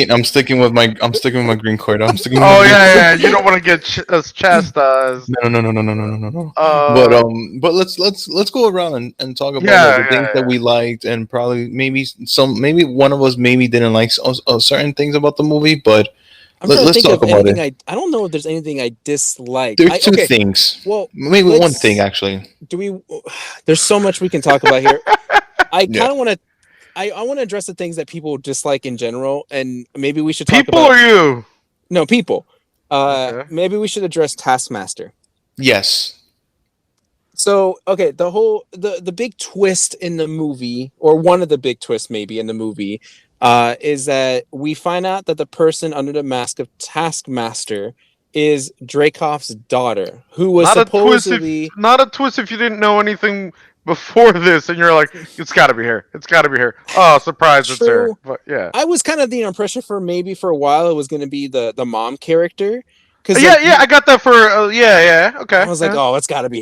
S2: I'm sticking with my green card. I'm sticking.
S3: Oh
S2: with my green
S3: yeah. You don't want to get us chastised.
S2: No. But let's go around and talk about like, the things that we liked, and probably maybe one of us maybe didn't like certain things about the movie, but
S4: I'm trying to
S2: let's
S4: think
S2: talk
S4: of
S2: about
S4: anything
S2: it.
S4: I don't know if there's anything I dislike.
S2: There's two things.
S4: Well,
S2: Maybe one thing actually.
S4: There's so much we can talk about here. I kind
S2: Yeah.
S4: of want to. I want to address the things that people dislike in general, and maybe we should talk
S3: People
S4: about
S3: or you?
S4: no people.
S3: Okay.
S4: Maybe we should address Taskmaster.
S2: Yes.
S4: So, okay, the big twist in the movie, or one of the big twists maybe in the movie, is that we find out that the person under the mask of Taskmaster is Dreykov's daughter, who was supposedly
S3: Not a twist if you didn't know anything before this, and you're like, it's got to be here. It's got to be here. Oh, surprise, it's her.
S4: True.
S3: But yeah.
S4: I was kind of the impression for a while it was going to be the mom character. Because
S3: I got that for okay.
S4: I was like, oh, it's got to be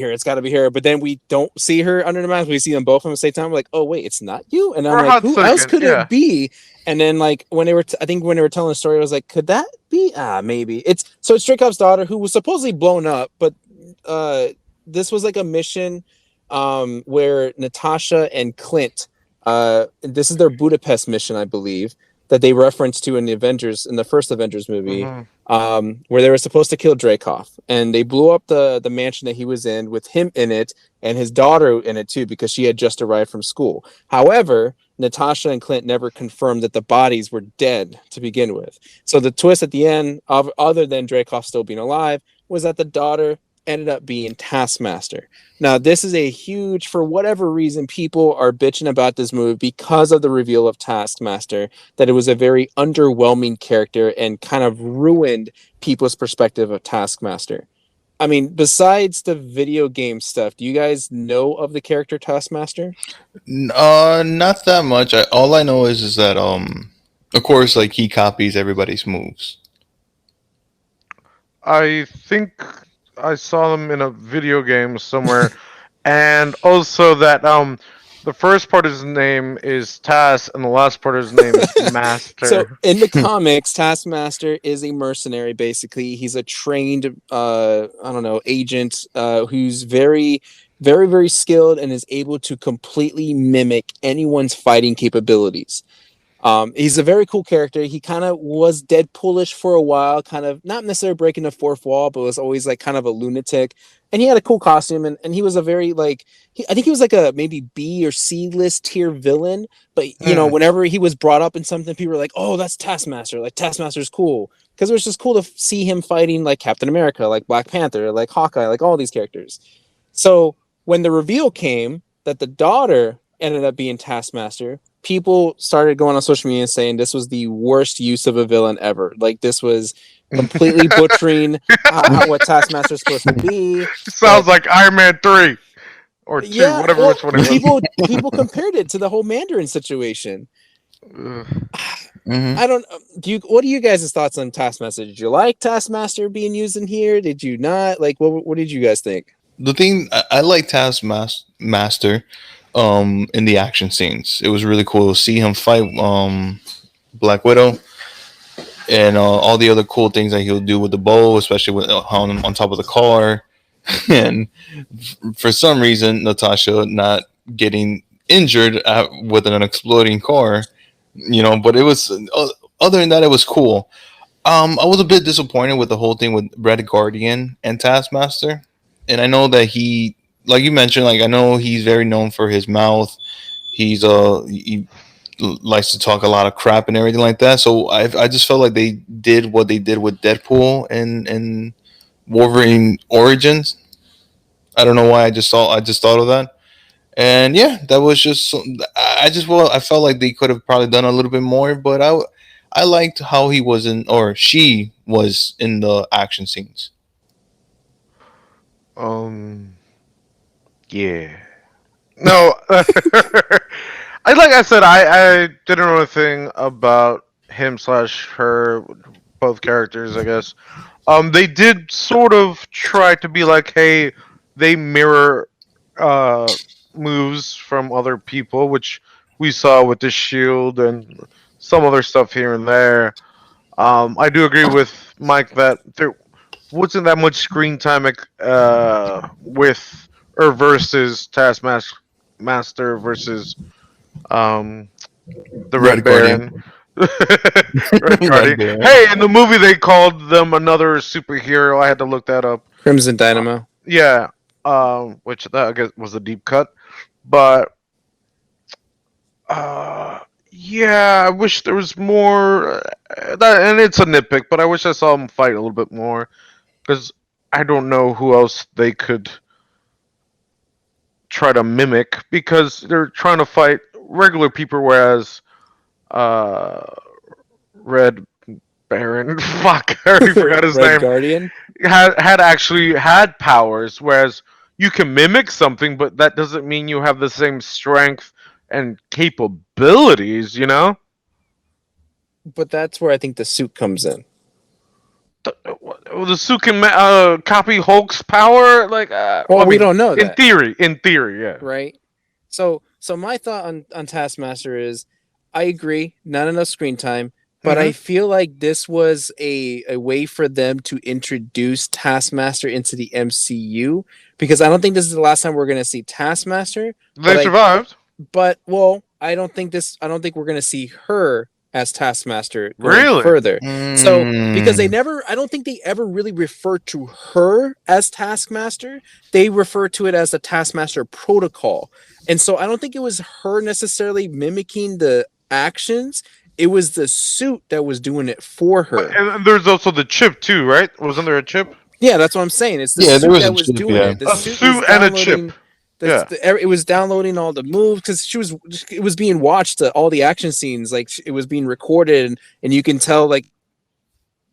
S4: her. But then we don't see her under the mask. We see them both at the same time. We're like, oh wait, it's not you. And I'm like, who else could it be? And then like when they were, I think when they were telling the story, I was like, could that be? Maybe it's Dreykov's daughter, who was supposedly blown up, but this was like a mission where Natasha and Clint, this is their Budapest mission, I believe, that they referenced to in the first Avengers movie, where they were supposed to kill Dreykov, and they blew up the mansion that he was in with him in it and his daughter in it too, because she had just arrived from school. However, Natasha and Clint never confirmed that the bodies were dead to begin with. So the twist at the end, other than Dreykov still being alive, was that the daughter ended up being Taskmaster. Now, this is a huge, for whatever reason, people are bitching about this movie because of the reveal of Taskmaster, that it was a very underwhelming character and kind of ruined people's perspective of Taskmaster. I mean, besides the video game stuff, do you guys know of the character Taskmaster?
S2: Not that much. All I know is that of course, like, he copies everybody's moves.
S3: I think I saw them in a video game somewhere, and also that the first part of his name is Task, and the last part of his name is Master.
S4: So in the comics, Taskmaster is a mercenary. Basically, he's a trained, agent who's very, very, very skilled and is able to completely mimic anyone's fighting capabilities. He's a very cool character. He kind of was Deadpoolish for a while, kind of not necessarily breaking the fourth wall, but was always like kind of a lunatic. And he had a cool costume, and he was a very I think he was like a maybe B or C list tier villain. But whenever he was brought up in something, people were like, "Oh, that's Taskmaster! Like Taskmaster's cool," because it was just cool to see him fighting like Captain America, like Black Panther, like Hawkeye, like all these characters. So when the reveal came that the daughter ended up being Taskmaster, people started going on social media and saying this was the worst use of a villain ever. Like, this was completely butchering what Taskmaster is supposed to be.
S3: Sounds like Iron Man 3 or 2, which one it was.
S4: People compared it to the whole Mandarin situation.
S2: Mm-hmm.
S4: I don't. What are you guys' thoughts on Taskmaster? Did you like Taskmaster being used in here? Did you not? Like, what did you guys think?
S2: The thing I like Taskmaster in the action scenes. It was really cool to see him fight Black Widow and all the other cool things that he'll do with the bow, especially with on top of the car. And for some reason, Natasha not getting injured with an exploding car. But it was other than that, it was cool. I was a bit disappointed with the whole thing with Red Guardian and Taskmaster, and I know that he, like you mentioned, like I know he's very known for his mouth. He likes to talk a lot of crap and everything like that. So I just felt like they did what they did with Deadpool and Wolverine Origins. I don't know why I just thought of that. And yeah, that was just I felt like they could have probably done a little bit more, but I liked how he was in or she was in the action scenes.
S3: Um. Yeah. No. Like I said, I didn't know a thing about him slash her, both characters. I guess. They did sort of try to be like, hey, they mirror uh moves from other people, which we saw with the Shield and some other stuff here and there. I do agree with Mike that there wasn't that much screen time with or versus Taskmaster Master versus um the Red
S2: Red
S3: Baron.
S2: Guardian.
S3: Red
S2: Red
S3: Guardian.
S2: Baron.
S3: Hey, in the movie they called them another superhero. I had to look that up.
S4: Crimson Dynamo.
S3: Yeah, which that I guess was a deep cut, but uh, yeah, I wish there was more. And it's a nitpick, but I wish I saw them fight a little bit more because I don't know who else they could try to mimic because they're trying to fight regular people, whereas uh, Red Baron, fuck, I already forgot his
S4: Red
S3: name,
S4: Guardian.
S3: had actually had powers, whereas you can mimic something, but that doesn't mean you have the same strength and capabilities. You know,
S4: But that's where I think the suit comes in.
S3: the suit can copy Hulk's power. Like,
S4: Well,
S3: I
S4: we
S3: mean,
S4: don't know
S3: in
S4: that,
S3: theory, yeah.
S4: right? So my thought on Taskmaster is, I agree, not enough screen time, but I feel like this was a way for them to introduce Taskmaster into the MCU, because I don't think this is the last time we're going to see Taskmaster.
S3: They survived.
S4: But well, I don't think we're going to see her as Taskmaster going
S3: Really?
S4: further. So because
S2: Mm.
S4: I don't think they ever really refer to her as Taskmaster. They refer to it as the Taskmaster protocol. And so I don't think it was her necessarily mimicking the actions. It was the suit that was doing it for her.
S3: And there's also the chip too, right? Wasn't there a chip?
S4: Yeah, that's what I'm saying. It's the
S2: Yeah, there
S4: suit
S2: was
S4: that
S2: a
S4: was
S2: chip,
S4: doing
S2: yeah.
S4: it. The
S3: A
S4: suit was
S3: suit and a chip.
S4: downloading.
S3: Yeah.
S4: It was downloading all the moves because it was being watched. All the action scenes, like it was being recorded, and you can tell like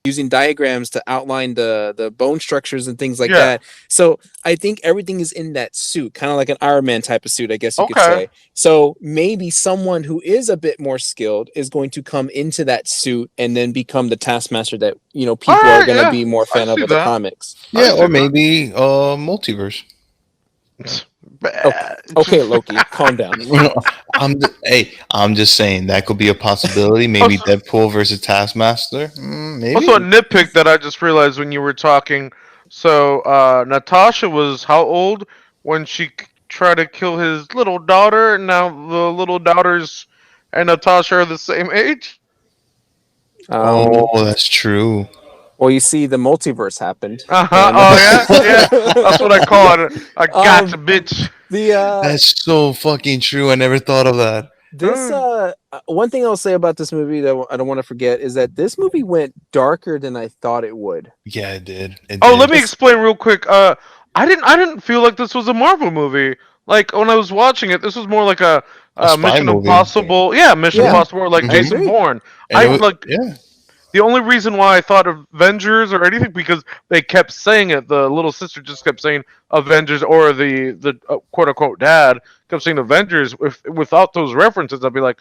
S4: using diagrams to outline the bone structures and things like
S3: Yeah.
S4: that. So I think everything is in that suit, kind of like an Iron Man type of suit, I guess you could
S3: Okay.
S4: say. So maybe someone who is a bit more skilled is going to come into that suit and then become the Taskmaster that people are
S3: Alright,
S4: going to
S3: yeah.
S4: be more
S3: I
S4: fan of
S3: see
S4: the
S3: that.
S4: comics.
S2: Yeah,
S3: I see
S2: or
S3: that.
S2: maybe multiverse.
S4: Okay, Loki, calm down.
S2: I'm just saying that could be a possibility. Maybe
S3: Also-
S2: Deadpool versus Taskmaster. Maybe.
S3: Also, a nitpick that I just realized when you were talking. So, Natasha was how old when she tried to kill his little daughter? And now the little daughters and Natasha are the same age?
S2: Oh, that's true.
S4: Well, you see, the multiverse happened.
S3: Uh-huh. Oh, yeah? Yeah. That's what I call it. I got to, bitch.
S2: That's so fucking true. I never thought of that.
S4: One thing I'll say about this movie that I don't want to forget is that this movie went darker than I thought it would.
S2: Yeah, it did.
S3: Oh, let me explain real quick. I didn't feel like this was a Marvel movie. Like when I was watching it, this was more like a
S2: spy
S3: Mission
S2: movie.
S3: Impossible. Yeah, Mission
S4: Yeah.
S3: Impossible, or like
S2: Mhm.
S3: Jason
S4: agree.
S3: Bourne.
S2: And it was,
S3: like
S2: yeah.
S3: the only reason why I thought of Avengers or anything because they kept saying it. The little sister just kept saying Avengers, or the quote unquote dad kept saying Avengers. Without those references, I'd be like,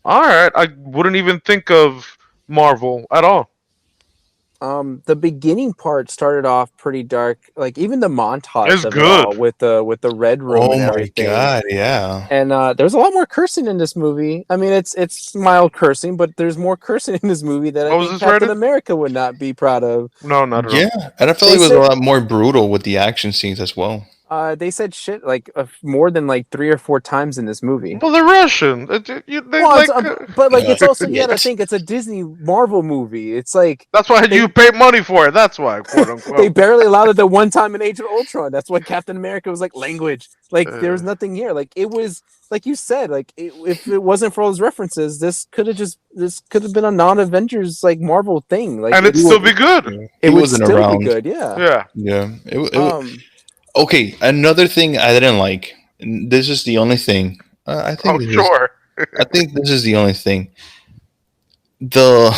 S3: all right, I wouldn't even think of Marvel at all.
S4: The beginning part started off pretty dark. Like even the montage
S3: It's
S4: of
S3: good.
S4: it all with the red room
S2: Oh
S4: and
S2: my
S4: everything.
S2: god, yeah.
S4: And there's a lot more cursing in this movie. I mean, it's mild cursing, but there's more cursing in this movie that I
S3: What was
S4: think
S3: this
S4: Captain
S3: rated?
S4: America would not be proud of.
S3: No, not at all.
S2: Yeah, and I felt
S4: They
S2: like it was
S4: said-
S2: a lot more brutal with the action scenes as well.
S4: They said shit like more than like 3 or 4 times in this movie.
S3: Well, they're Russian. They
S4: Well,
S3: like.
S4: but like it's also you gotta
S2: Yes.
S4: think it's a Disney Marvel movie. It's like
S3: That's why
S4: they
S3: you pay money for it. That's why, quote
S4: they
S3: unquote.
S4: barely allowed it the one time in Age of Ultron. That's why Captain America was like language. Like there was
S3: Uh,
S4: nothing here. Like it was like you said. Like if it wasn't for all those references, this could have been a non-Avengers like Marvel thing. Like
S3: and it'd still be good.
S4: it
S2: He
S4: would
S2: wasn't
S4: still be
S2: around.
S4: good. Yeah.
S3: Yeah.
S2: Yeah.
S4: Um.
S2: Okay, another thing I didn't like. And this is the only thing. I think
S3: Oh,
S2: this is.
S3: sure.
S2: I think this is the only thing. The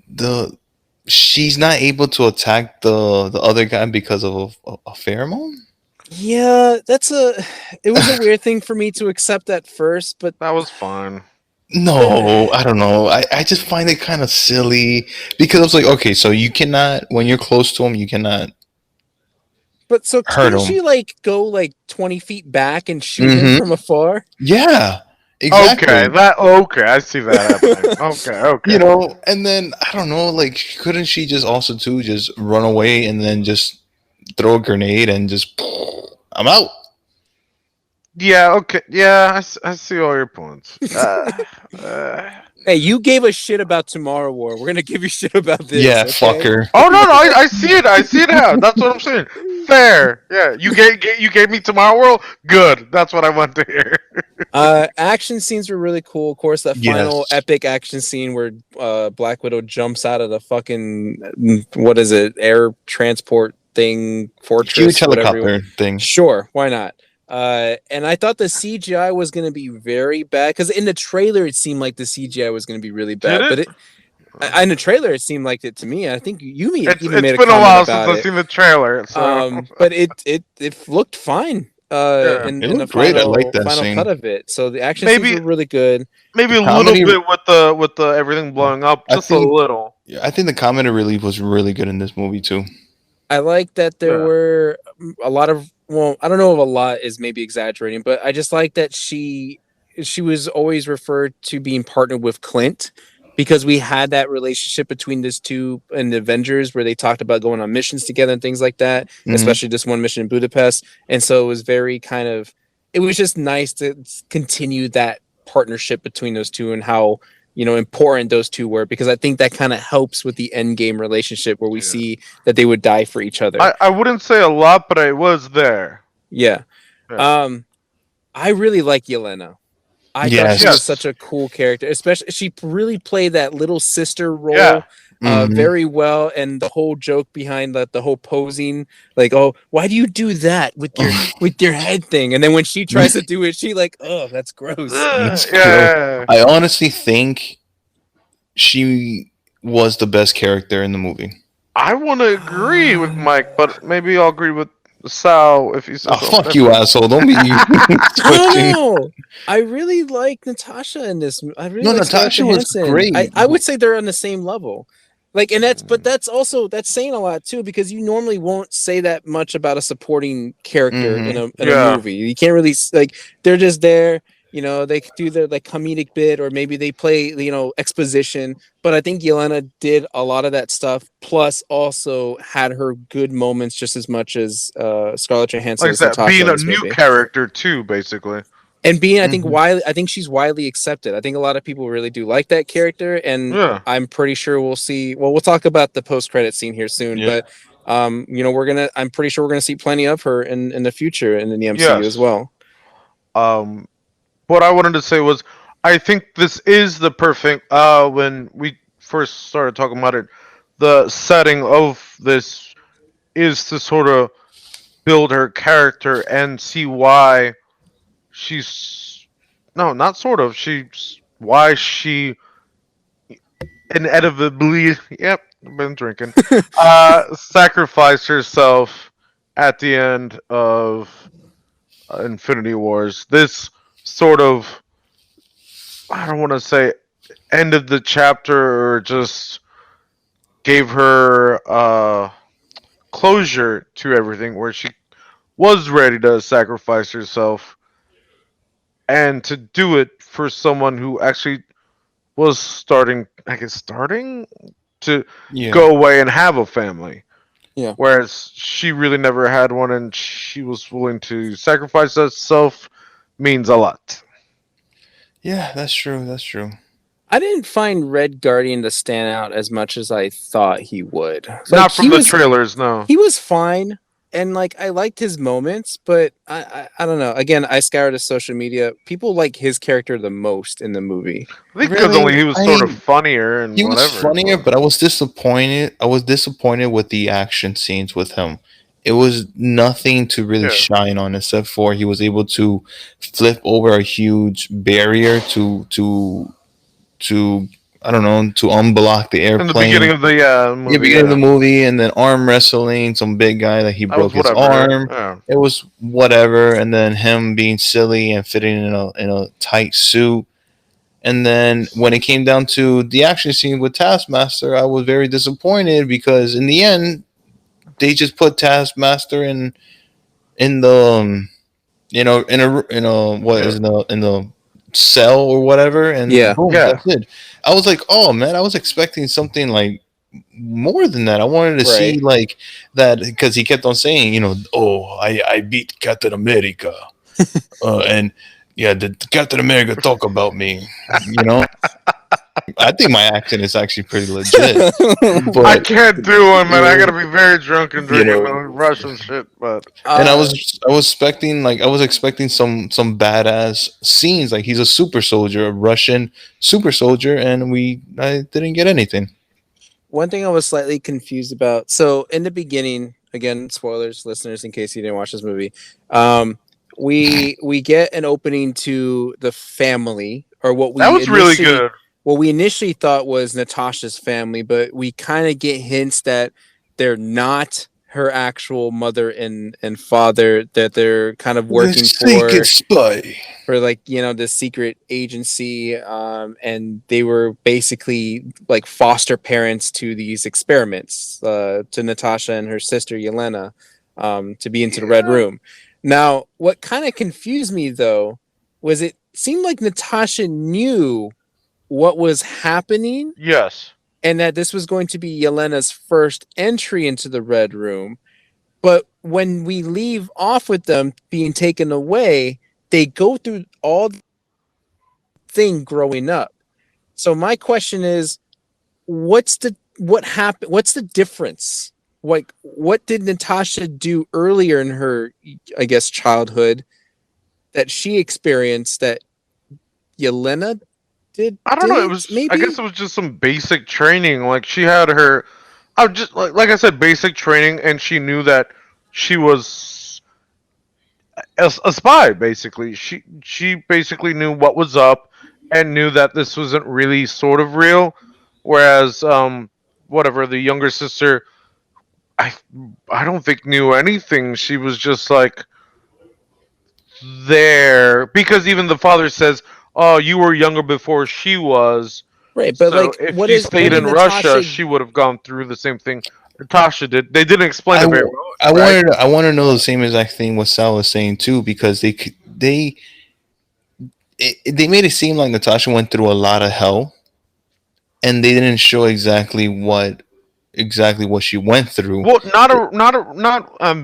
S2: the she's not able to attack the other guy because of a pheromone.
S4: Yeah, it was a weird thing for me to accept at first, but
S3: That was fine.
S2: No, I don't know. I just find it kind of silly because I was like, okay, so you cannot when you're close to him, you cannot
S4: so
S2: hurt
S4: couldn't
S2: him.
S4: she like go like 20 feet back and shoot him
S2: Mhm.
S4: from afar?
S2: Yeah,
S3: Okay,
S2: exactly.
S3: I see that happening. Okay.
S2: You know, and then I don't know, like, couldn't she just also too just run away and then just throw a grenade and just I'm out.
S3: Yeah. Okay. Yeah. I see all your points.
S4: Hey, you gave a shit about Tomorrow War. We're gonna give you shit about this.
S2: Yeah,
S4: Okay?
S2: fucker.
S3: Oh no, no, I see it. I see it how. That's what I'm saying. Fair. Yeah. You gave me Tomorrow World. Good. That's what I want to hear.
S4: Action scenes were really cool. Of course, that final
S2: Yes.
S4: epic action scene where Black Widow jumps out of the fucking what is it, air transport thing, fortress,
S2: Huge
S4: whatever.
S2: helicopter thing.
S4: Sure, why not? And I thought the CGI was going to be very bad because in the trailer it seemed like the CGI was going to be really bad.
S3: Did
S4: But
S3: it?
S4: in the trailer it seemed like it to me. I think you
S3: It's
S4: even made a
S3: been a
S4: comment
S3: while since
S4: about
S3: I've
S4: it.
S3: seen the trailer. So
S4: But it looked fine.
S3: Yeah.
S4: In
S2: It
S4: the
S2: looked great. I
S4: final
S2: like that
S4: final
S2: scene.
S4: cut of it. So the action scenes
S3: maybe
S4: were really good.
S3: maybe
S2: The
S3: a little
S2: comedy-
S3: bit with the everything blowing up,
S2: I
S3: just
S2: think-
S3: a little.
S2: Yeah, I think the comedy relief was really good in this movie too.
S4: I like that there
S3: Yeah.
S4: were a lot of I don't know if a lot is maybe exaggerating, but I just like that she was always referred to being partnered with Clint because we had that relationship between these two and the Avengers where they talked about going on missions together and things like that,
S2: Mhm.
S4: especially this one mission in Budapest. And so it was very it was just nice to continue that partnership between those two and how important those two were because I think that kind of helps with the end game relationship where we
S3: Yeah.
S4: see that they would die for each other.
S3: I wouldn't say a lot, but I was there.
S4: Yeah.
S3: Yeah.
S4: I really like Yelena. I thought she
S3: Yes.
S4: was such a cool character, especially she really played that little sister role
S3: Yeah.
S2: Mhm.
S4: very well, and the whole joke behind the whole posing, like, oh, why do you do that with your head thing? And then when she tries to do it, she like, oh, that's gross.
S2: That's
S3: Yeah.
S2: I honestly think she was the best character in the movie.
S3: I want to agree with Mike, but maybe I'll agree with Sal if he says
S2: Oh,
S3: something
S2: fuck you,
S3: different.
S2: asshole! Don't be
S4: I don't
S2: switching.
S4: know. I really like Natasha in this. I really
S2: No,
S4: like
S2: Natasha
S4: Scarlett
S2: was
S4: Johansson.
S2: great.
S4: I would say they're on the same level. Like, and that's also saying a lot too, because you normally won't say that much about a supporting character in a
S3: Yeah.
S4: movie. You can't really like they're just there. They do their like comedic bit, or maybe they play exposition. But I think Yelena did a lot of that stuff, plus also had her good moments just as much as Scarlett Johansson
S3: Like I
S4: as
S3: said,
S4: Natasha
S3: being
S4: in
S3: a
S4: this
S3: new
S4: movie.
S3: character too, basically.
S4: And being, I think,
S2: Mhm.
S4: I think she's widely accepted. I think a lot of people really do like that character, and
S3: Yeah.
S4: I'm pretty sure we'll see. Well, we'll talk about the post-credit scene here soon,
S2: Yeah.
S4: but I'm pretty sure we're gonna see plenty of her in the future and in the MCU
S3: Yes.
S4: as well.
S3: What I wanted to say was, I think this is the perfect. When we first started talking about it, the setting of this is to sort of build her character and see why she's no, not sort of. Why she inevitably, yep, I've been drinking, sacrificed herself at the end of Infinity Wars. This sort of, I don't want to say end of the chapter, or just gave her closure to everything, where she was ready to sacrifice herself, and to do it for someone who actually was starting to
S2: Yeah.
S3: go away and have a family.
S4: Yeah.
S3: Whereas she really never had one, and she was willing to sacrifice herself means a lot.
S2: Yeah, that's true. That's true.
S4: I didn't find Red Guardian to stand out as much as I thought he would. Like
S3: Not from the trailers, no.
S4: he was fine, and like I liked his moments, but I don't know. Again, I scoured his social media. People like his character the most in the movie.
S3: I think because
S2: Really,
S3: only he was sort of funnier and
S2: he was
S3: whatever.
S2: funnier, but I was disappointed. I was disappointed with the action scenes with him. It was nothing to really
S3: Yeah.
S2: shine on, except for he was able to flip over a huge barrier to I don't know, to unblock the
S3: In the beginning
S2: airplane.
S3: of the
S2: Yeah,
S3: movie,
S2: beginning of
S3: yeah,
S2: the movie, and then arm wrestling, some big guy that he
S3: that was
S2: broke his
S3: whatever.
S2: arm.
S3: Yeah.
S2: It was whatever, and then him being silly and fitting in a tight suit. And then when it came down to the action scene with Taskmaster, I was very disappointed because in the end, they just put Taskmaster in the in a what
S3: Yeah.
S2: is in the cell or whatever, and
S4: Yeah.
S2: boom,
S3: Yeah.
S2: that's it. I was like, oh man, I was expecting something like more than that. I wanted to see
S4: Right.
S2: like that because he kept on saying, oh, I beat Captain America, and yeah, the Captain America talk about me, you know. I think my accent is actually pretty legit,
S3: I
S2: but
S3: can't do one, man. I gotta be very drunk and
S2: you
S3: drinking
S2: know,
S3: Russian shit. But
S2: and I
S4: uh,
S2: was I was expecting some badass scenes. Like he's a super soldier, a Russian super soldier, and I didn't get anything.
S4: one thing I was slightly confused about. So in the beginning, again, spoilers, listeners, in case you didn't watch this movie, um, we get an opening to the family, or
S3: that was really good.
S4: what we initially thought was Natasha's family, but we kind of get hints that they're not her actual mother and father, that they're kind of working
S2: Spy.
S4: for like, the secret agency, and they were basically like foster parents to these experiments, to Natasha and her sister Yelena, to be into the Red Room. Now what kind of confused me though was it seemed like Natasha knew what was happening,
S3: Yes.
S4: and that this was going to be Yelena's first entry into the Red Room. But when we leave off with them being taken away, they go through all the thing growing up. So my question is, what happened? What's the difference? Like, what did Natasha do earlier in her, I guess, childhood that she experienced that Yelena did?
S3: I don't know. It was. I guess it was just some basic training. Like she had her. I would just like I said, basic training, and she knew that she was a spy. Basically, she basically knew what was up, and knew that this wasn't really sort of real. Whereas, whatever the younger sister, I I don't think knew anything. She was just like there because even the father says, "Oh, you were younger before she was."
S4: right, but
S3: So
S4: like,
S3: if
S4: what
S3: she
S4: is what
S3: stayed
S4: did
S3: in Russia,
S4: Natasha?
S3: she would have gone through the same thing Natasha did. They didn't explain
S2: I,
S3: it very
S2: w-
S3: well,
S2: I
S3: right?
S2: wanted I want to know the same exact thing what Sal was saying too because they made it seem like Natasha went through a lot of hell and they didn't show exactly what she went through.
S3: Well, not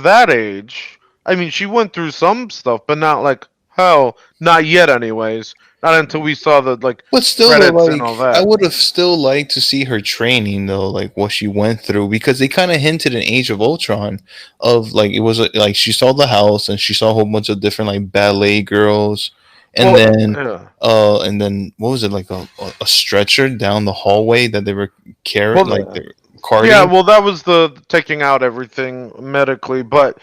S3: that age. I mean, she went through some stuff, but not like hell. Not yet, anyways. Not until we saw the like
S2: But still, though,
S3: credits and
S2: like
S3: all
S2: I
S3: that.
S2: would have still liked to see her training, though, like what she went through, because they kind of hinted in Age of Ultron, of like it was like she saw the house and she saw a whole bunch of different like ballet girls, and
S3: Well,
S2: then
S3: yeah.
S2: what was it like a stretcher down the hallway that they were carrying,
S3: Well,
S2: like
S4: Yeah.
S2: they were
S3: yeah.
S2: carting.
S3: Well, that was the taking out everything medically, but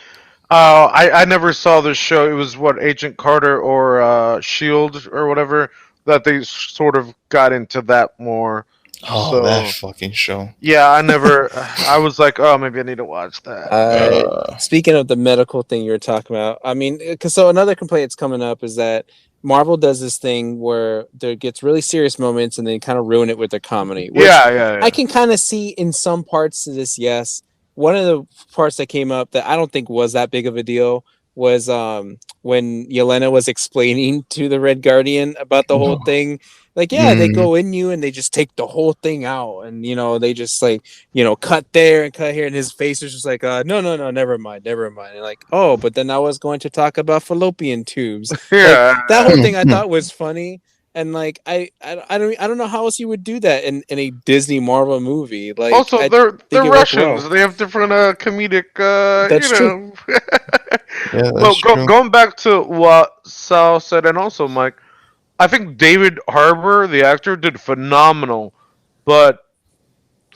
S3: I never saw this show. It was what Agent Carter or Shield or whatever that they sort of got into that more.
S2: Oh, that
S3: So
S2: fucking show.
S3: yeah, I never. I was like, oh, maybe I need to watch that.
S2: Uh,
S4: Speaking of the medical thing you were talking about, I mean, because so another complaint that's coming up is that Marvel does this thing where there gets really serious moments and they kind of ruin it with their comedy, which
S3: Yeah, yeah,
S4: I
S3: yeah.
S4: can kind of see in some parts of this. Yes, one of the parts that came up that I don't think was that big of a deal was when Yelena was explaining to the Red Guardian about the whole thing. Like, yeah, they go in you and they just take the whole thing out, and they just like cut there and cut here, and his face was just like, no, never mind. And like, oh, but then I was going to talk about fallopian tubes.
S3: Yeah.
S4: Like that whole thing I thought was funny. And like I don't know how else you would do that in a Disney Marvel movie. Like
S3: Also, they're
S4: it worked
S3: Russians.
S4: well.
S3: They have different comedic.
S4: That's true.
S2: Yeah,
S3: Well,
S2: that's true.
S3: going back to what Sal said, and also Mike, I think David Harbour, the actor, did phenomenal. But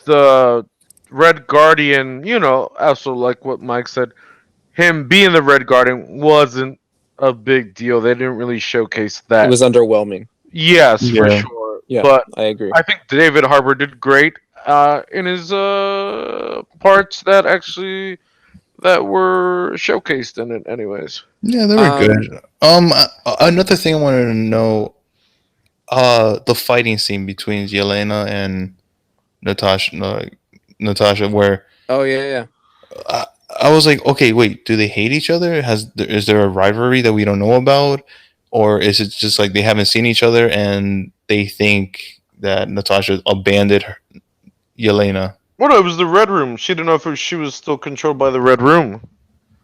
S3: the Red Guardian, also like what Mike said, him being the Red Guardian wasn't a big deal. They didn't really showcase
S4: It
S3: that.
S4: was underwhelming.
S3: Yes, for
S2: Yeah.
S3: sure.
S4: Yeah,
S3: But
S4: I agree.
S3: I think David Harbour did great in his parts that were showcased in it, anyways.
S2: Yeah, they were good. Another thing I wanted to know, the fighting scene between Yelena and Natasha, where
S4: Oh yeah.
S2: I was like, okay, wait, do they hate each other? Is there a rivalry that we don't know about, or is it just like they haven't seen each other and they think that Natasha abandoned Yelena?
S3: Well, no, it was the Red Room. She didn't know if she was still controlled by the Red Room.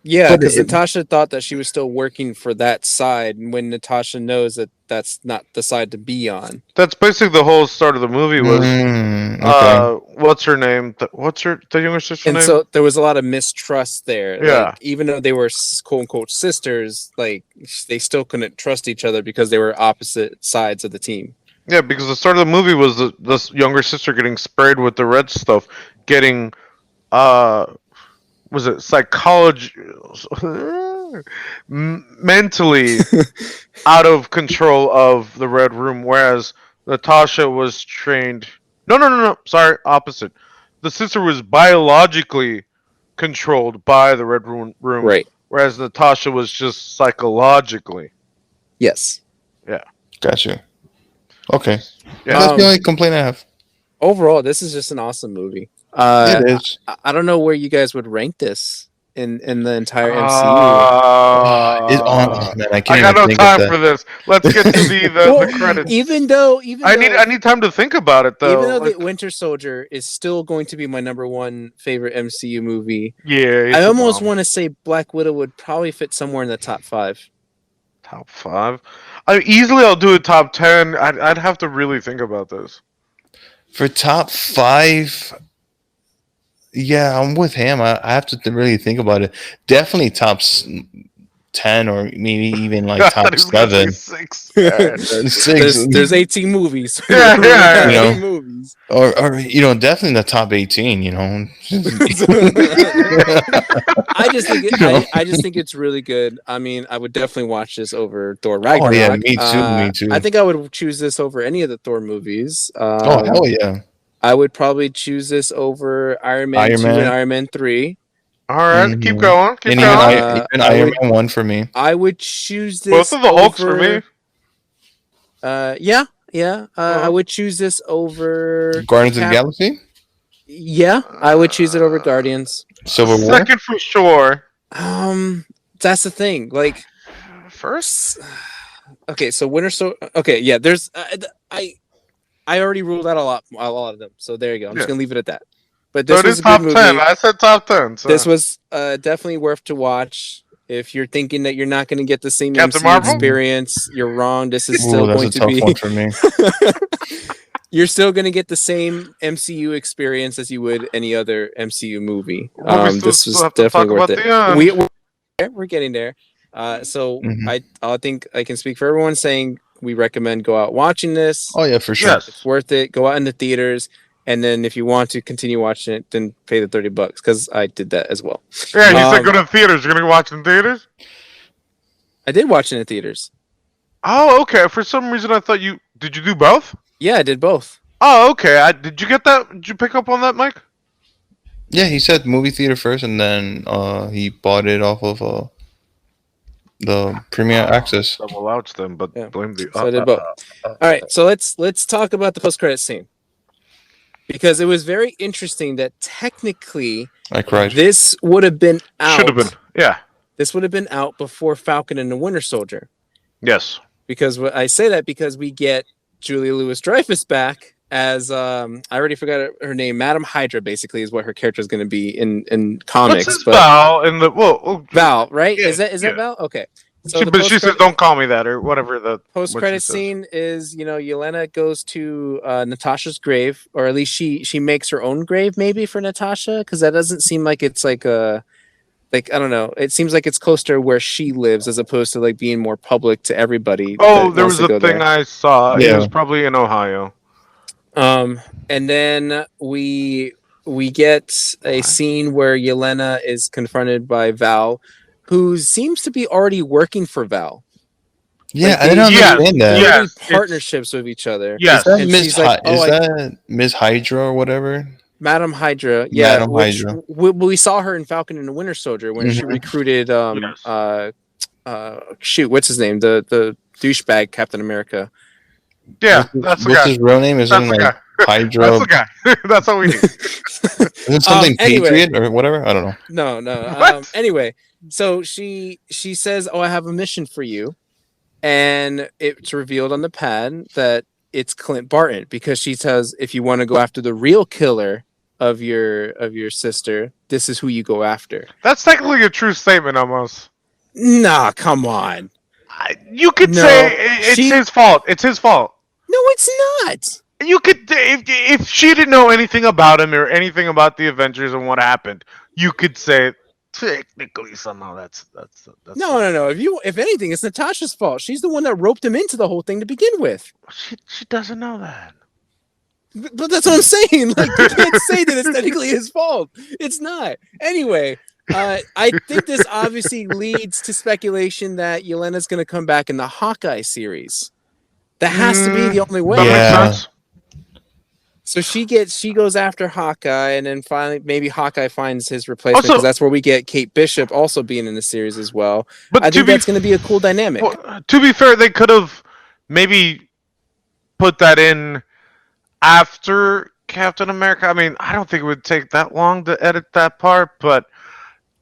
S4: Yeah,
S2: But
S4: because
S2: it-
S4: Natasha thought that she was still working for that side, and when Natasha knows that that's not the side to be on.
S3: That's basically the whole start of the movie was,
S2: Okay.
S3: what's her name? What's the younger sister
S4: And
S3: name?
S4: so there was a lot of mistrust there.
S3: Yeah.
S4: Like, even though they were quote unquote sisters, like they still couldn't trust each other because they were opposite sides of the team.
S3: Yeah, because the start of the movie was this younger sister getting sprayed with the red stuff, getting was it psychology mentally out of control of the Red Room, whereas Natasha was trained. No. Sorry, opposite. The sister was biologically controlled by the Red Room,
S4: Right.
S3: whereas Natasha was just psychologically.
S4: Yes.
S2: Gotcha. Okay.
S3: Yeah.
S2: That's the only complaint I have.
S4: Overall, this is just an awesome movie.
S2: It is.
S4: I don't know where you guys would rank this in the entire MCU.
S2: Man, I
S3: I
S2: can't
S3: got
S2: even
S3: no
S2: think
S3: time
S2: of
S3: for
S2: that.
S3: this. Let's get to the
S4: Well,
S3: credits.
S4: even though
S3: I need time to think about it though.
S4: even though
S3: Like,
S4: the Winter Soldier is still going to be my number one favorite MCU movie,
S3: yeah, it's
S4: I
S3: a
S4: almost
S3: bomb.
S4: want to say Black Widow would probably fit somewhere in the top 5.
S3: Top 5. I'll do a top 10. I'd have to really think about this.
S2: For top 5, yeah, I'm with him. I have to really think about it. Definitely top 10, or maybe even like top
S3: He's gonna say
S2: 7.
S3: 6. Yeah.
S2: 6.
S4: There's 18 movies.
S3: Yeah, yeah,
S2: you know.
S4: 18 movies.
S2: Or definitely in the top 18.
S4: I just think
S2: You know.
S4: I just think it's really good. I mean, I would definitely watch this over Thor Ragnarok.
S2: Oh yeah, me too.
S4: I think I would choose this over any of the Thor movies.
S2: Oh hell yeah.
S4: I would probably choose this over Iron Man 2
S2: Man.
S4: and Iron Man 3.
S3: All right, keep
S2: Mhm.
S3: going. Keep
S2: And
S3: going.
S2: even
S4: I
S2: Iron
S4: would-
S2: Man 1 for me.
S4: I would choose this
S3: Both of the Hulks for me.
S4: Yeah. I would choose this over
S2: Guardians of the
S4: Cap-
S2: Galaxy,
S4: Yeah, I would choose it over Guardians.
S2: Civil War.
S3: Second for sure.
S4: That's the thing. Like,
S3: First?
S4: okay, so okay, yeah. There's I already ruled out a lot of them. So there you go. I'm just
S3: Yeah.
S4: gonna leave it at that. But
S3: So
S4: this
S3: it
S4: was
S3: is
S4: a good
S3: top
S4: movie.
S3: 10. I said top 10. So.
S4: This was definitely worth to watch. If you're thinking that you're not going to get the same
S3: Captain
S4: MCU
S3: Marvel?
S4: experience, you're wrong. This is
S2: Ooh,
S4: still
S2: that's
S4: going
S2: a
S4: to
S2: tough
S4: be.
S2: one for me.
S4: You're still going to get the same MCU experience as you would any other MCU movie.
S3: Well, we
S4: This was
S3: have to talk
S4: definitely worth
S3: about
S4: it.
S3: the end.
S4: We're getting there. So
S2: Mhm.
S4: I think I can speak for everyone saying we recommend go out watching this.
S2: Oh yeah, for sure.
S3: Yes.
S4: It's worth it. Go out in the theaters, and then if you want to continue watching it, then pay the $30 because I did that as well.
S3: Yeah, he said
S4: Um,
S3: go to theaters. You're going to watch in theaters?
S4: I did watch it in the theaters.
S3: Oh, okay. For some reason, I thought you... Did you do both?
S4: Yeah, I did both.
S3: Oh, okay. Did you get that? Did you pick up on that, Mike?
S2: Yeah, he said movie theater first, and then he bought it off of the Premier Access.
S3: Double ouch them, but
S4: Yeah.
S3: blame the...
S4: So I did both. All right, so let's talk about the post-credit scene because it was very interesting that technically
S2: I cried.
S4: this would have been out.
S3: Should have been. Yeah.
S4: this would have been out before Falcon and the Winter Soldier.
S3: Yes.
S4: Because I say that because we get Julia Louis-Dreyfus back as I already forgot her name. Madam Hydra, basically, is what her character is going to be in comics.
S3: What's his
S4: but
S3: Val in the
S4: Val, right?
S3: Yeah,
S4: Is that Val? Okay. So
S3: she says, "Don't call me that," or whatever. The
S4: post-credit scene is, Yelena goes to Natasha's grave, or at least she makes her own grave, maybe for Natasha, because that doesn't seem like it's like a I don't know. It seems like it's close to where she lives, as opposed to like being more public to everybody.
S3: Oh, there was a thing I saw. Yeah. It was probably in Ohio.
S4: And then we get a scene where Yelena is confronted by Val, who seems to be already working for Val.
S2: Yeah, I don't understand that.
S4: Yes, partnerships with each other.
S3: Yes,
S2: is that Miss Hydra or whatever?
S4: Madam Hydra. Yeah, Hydra. We saw her in Falcon and the Winter Soldier when she recruited. Shoot, what's his name? The douchebag Captain America.
S3: Yeah,
S2: what's his real name? Isn't it like Hydra?
S3: That's the guy. That's all we need.
S2: Isn't something Patriot or whatever? I don't know.
S4: No. Anyway, so she says, "Oh, I have a mission for you," and it's revealed on the pad that it's Clint Barton, because she says, "If you want to go after the real killer of your sister, this is who you go after."
S3: That's technically a true statement, almost.
S4: Nah, come on.
S3: You could say it's his fault. It's his fault.
S4: No, it's not.
S3: You could, if she didn't know anything about him or anything about the Avengers and what happened, you could say technically somehow that's
S4: no. If anything, it's Natasha's fault. She's the one that roped him into the whole thing to begin with.
S3: She doesn't know that.
S4: But that's what I'm saying. Like, you can't say that it's technically his fault. It's not. Anyway, I think this obviously leads to speculation that Yelena's going to come back in the Hawkeye series. That has to be the only way.
S3: That makes sense.
S4: So she goes after Hawkeye, and then finally maybe Hawkeye finds his replacement, because that's where we get Kate Bishop also being in the series as well. But I think that's going to be a cool dynamic.
S3: To be fair, they could have maybe put that in after Captain America. I mean, I don't think it would take that long to edit that part, but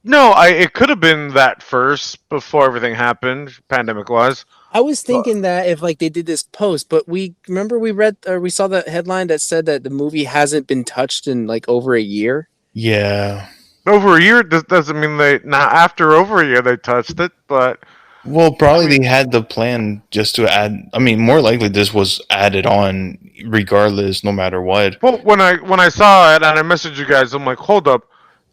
S3: no, it could have been that first before everything happened, pandemic-wise.
S4: I was thinking that if like they did this post, but we saw the headline that said that the movie hasn't been touched in like over a year.
S2: Yeah,
S3: over a year doesn't mean after over a year they touched it, but
S2: probably they had the plan just to add. I mean, more likely this was added on regardless, no matter what.
S3: Well, when I saw it and I messaged you guys, I'm like, hold up.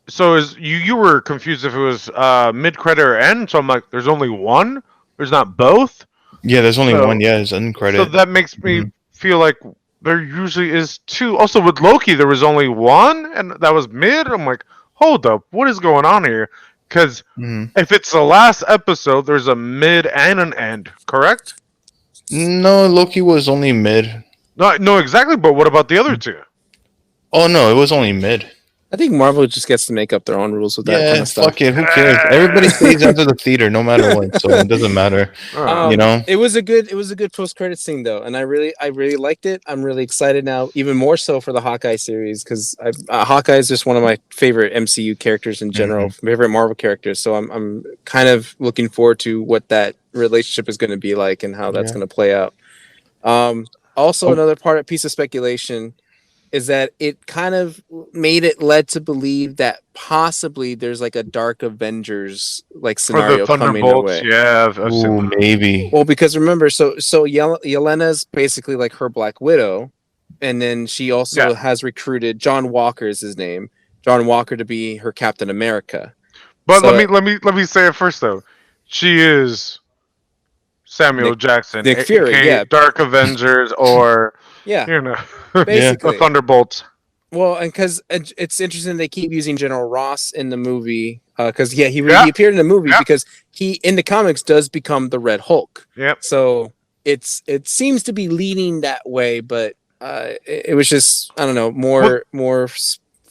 S3: So you were confused if it was mid-credit or end? So I'm like, there's only one. There's not both.
S2: Yeah, there's only one. Yeah, it's end credit.
S3: So that makes me feel like there usually is two. Also, with Loki, there was only one, and that was mid. I'm like, hold up, what is going on here? Because if it's the last episode, there's a mid and an end, correct?
S2: No, Loki was only mid.
S3: No, exactly. But what about the other two?
S2: Oh no, it was only mid.
S4: I think Marvel just gets to make up their own rules with that kind of stuff.
S2: Fuck it, who cares? Everybody stays after the theater, no matter what, so it doesn't matter. You know,
S4: it was a good post-credit scene though, and I really liked it. I'm really excited now, even more so for the Hawkeye series, because Hawkeye is just one of my favorite MCU characters in general, favorite Marvel characters. So I'm kind of looking forward to what that relationship is going to be like and how that's going to play out. Also, another piece of speculation is that it kind of made it led to believe that possibly there's like a Dark Avengers like scenario coming our way.
S3: Yeah,
S2: maybe.
S4: Well, because remember, so Yelena's basically like her Black Widow, and then she also has recruited John Walker is his name, John Walker, to be her Captain America.
S3: But so, let me say it first though. She is Samuel Jackson,
S4: Nick Fury,
S3: Dark Avengers, or
S4: basically
S3: the Thunderbolts.
S4: Well, and because it's interesting they keep using General Ross in the movie, because he appeared in the movie because he in the comics does become the Red Hulk.
S3: Yep.
S4: So it seems to be leaning that way, but it was just, I don't know, more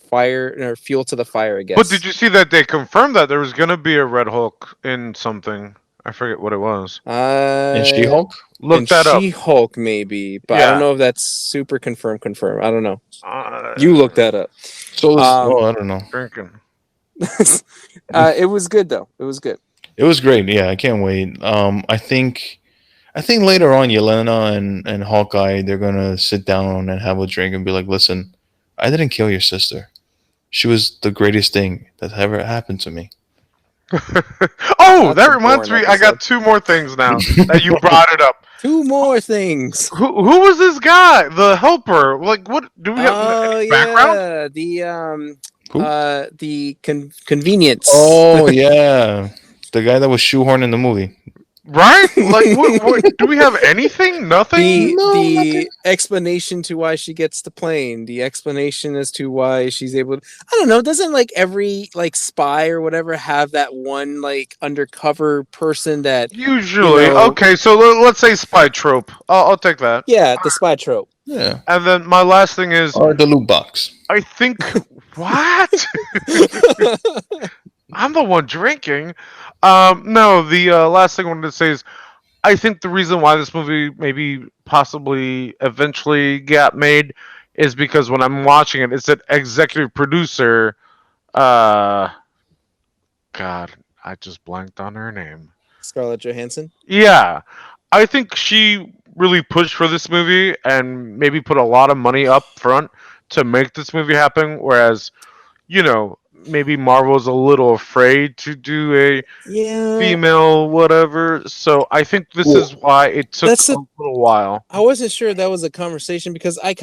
S4: fire or fuel to the fire, I guess.
S3: But did you see that they confirmed that there was going to be a Red Hulk in something? I forget what it was.
S2: In She-Hulk?
S3: Look that up.
S4: She-Hulk maybe, but I don't know if that's super confirmed. I don't know. You look that up.
S2: So I don't know.
S3: Drinking.
S4: It was good though. It was good.
S2: It was great. Yeah, I can't wait. I think later on, Yelena and Hawkeye, they're gonna sit down and have a drink and be like, "Listen, I didn't kill your sister. She was the greatest thing that ever happened to me."
S3: Oh,
S4: That's
S3: that
S4: a
S3: reminds
S4: boring
S3: me. I got
S4: episode.
S3: two more things now that you brought it up.
S4: Two more things.
S3: Who was this guy? The helper? Like, what? Do we have
S4: Oh
S3: any background?
S4: yeah,
S2: Who?
S4: the convenience.
S2: Oh yeah, the guy that was shoehorned in the movie.
S3: Right? Like, what? Do we have anything? Nothing.
S2: No,
S4: The explanation to why she gets the plane, the explanation as to why she's able to, I don't know, doesn't like every like spy or whatever have that one like undercover person that
S3: Usually,
S4: know,
S3: okay. So let's say spy trope. I'll take that.
S4: yeah, the spy trope.
S2: Yeah,
S3: And then my last thing is,
S2: or the loot box.
S3: I think what? I'm the one drinking. No, the last thing I wanted to say is I think the reason why this movie maybe possibly eventually got made is because when I'm watching it, it's an executive producer. Uh, God, I just blanked on her name.
S4: Scarlett Johansson.
S3: Yeah, I think she really pushed for this movie and maybe put a lot of money up front to make this movie happen. Whereas, maybe Marvel's a little afraid to do a
S4: Yeah,
S3: female whatever. So I think this is why it took
S4: That's
S3: a
S4: a-
S3: little while.
S4: I wasn't sure that was a conversation because I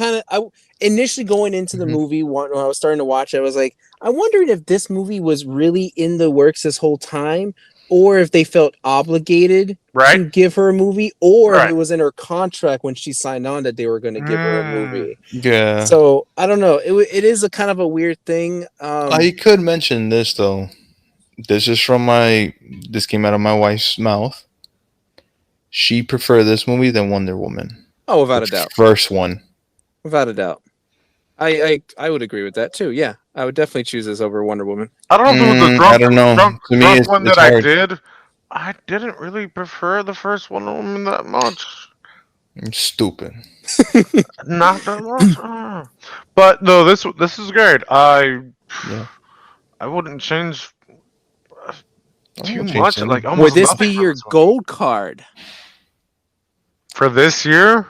S4: initially going into the
S2: Mhm.
S4: movie when I was starting to watch it, I was like, I wondered if this movie was really in the works this whole time, or if they felt obligated to
S3: Right?
S4: give her a movie, or if
S3: Right.
S4: it was in her contract when she signed on that they were going to give her a
S3: Mm.
S4: movie.
S2: Yeah,
S4: So I don't know. It is a kind of a weird thing.
S2: I could mention this though. This is from my. This came out of my wife's mouth. She preferred this movie than Wonder Woman.
S4: Oh, without a
S2: The
S4: doubt,
S2: First one.
S4: without a doubt. I would agree with that too. Yeah, I would definitely choose this over Wonder Woman.
S3: I don't know if it was the
S2: I don't know. To me,
S3: drunk one
S2: it's
S3: that I
S2: hard.
S3: did. I didn't really prefer the first one that much.
S2: It's stupid.
S3: Not that much. But no, this is great.
S2: Yeah.
S3: I wouldn't change
S2: I
S3: too
S2: won't change
S3: much.
S2: anything.
S3: Like almost
S4: Would this
S3: nothing
S4: be
S3: from
S4: your
S3: this one.
S4: gold card?
S3: For this year?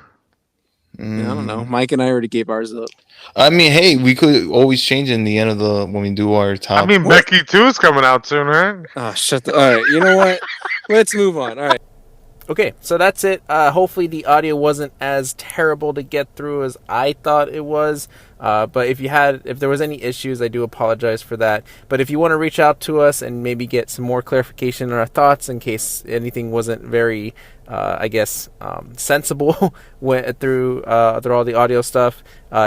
S4: Yeah, I don't know. Mike and I already gave ours up.
S2: I mean, hey, we could always change in the end of the when we do our top.
S3: I mean,
S4: What?
S3: Becky 2 is coming out soon, right?
S4: Oh, shut the. All right, you know what? Let's move on. All right.
S1: Okay, so that's it. Hopefully the audio wasn't as terrible to get through as I thought it was. But if there was any issues, I do apologize for that. But if you want to reach out to us and maybe get some more clarification on our thoughts in case anything wasn't very, sensible through all the audio stuff,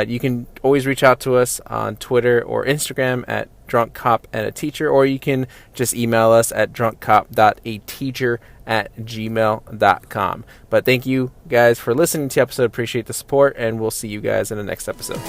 S1: you can always reach out to us on Twitter or Instagram at drunkcopandAteacher, or you can just email us at drunkcop.ateacher@gmail.com. But thank you guys for listening to the episode. Appreciate the support, and we'll see you guys in the next episode.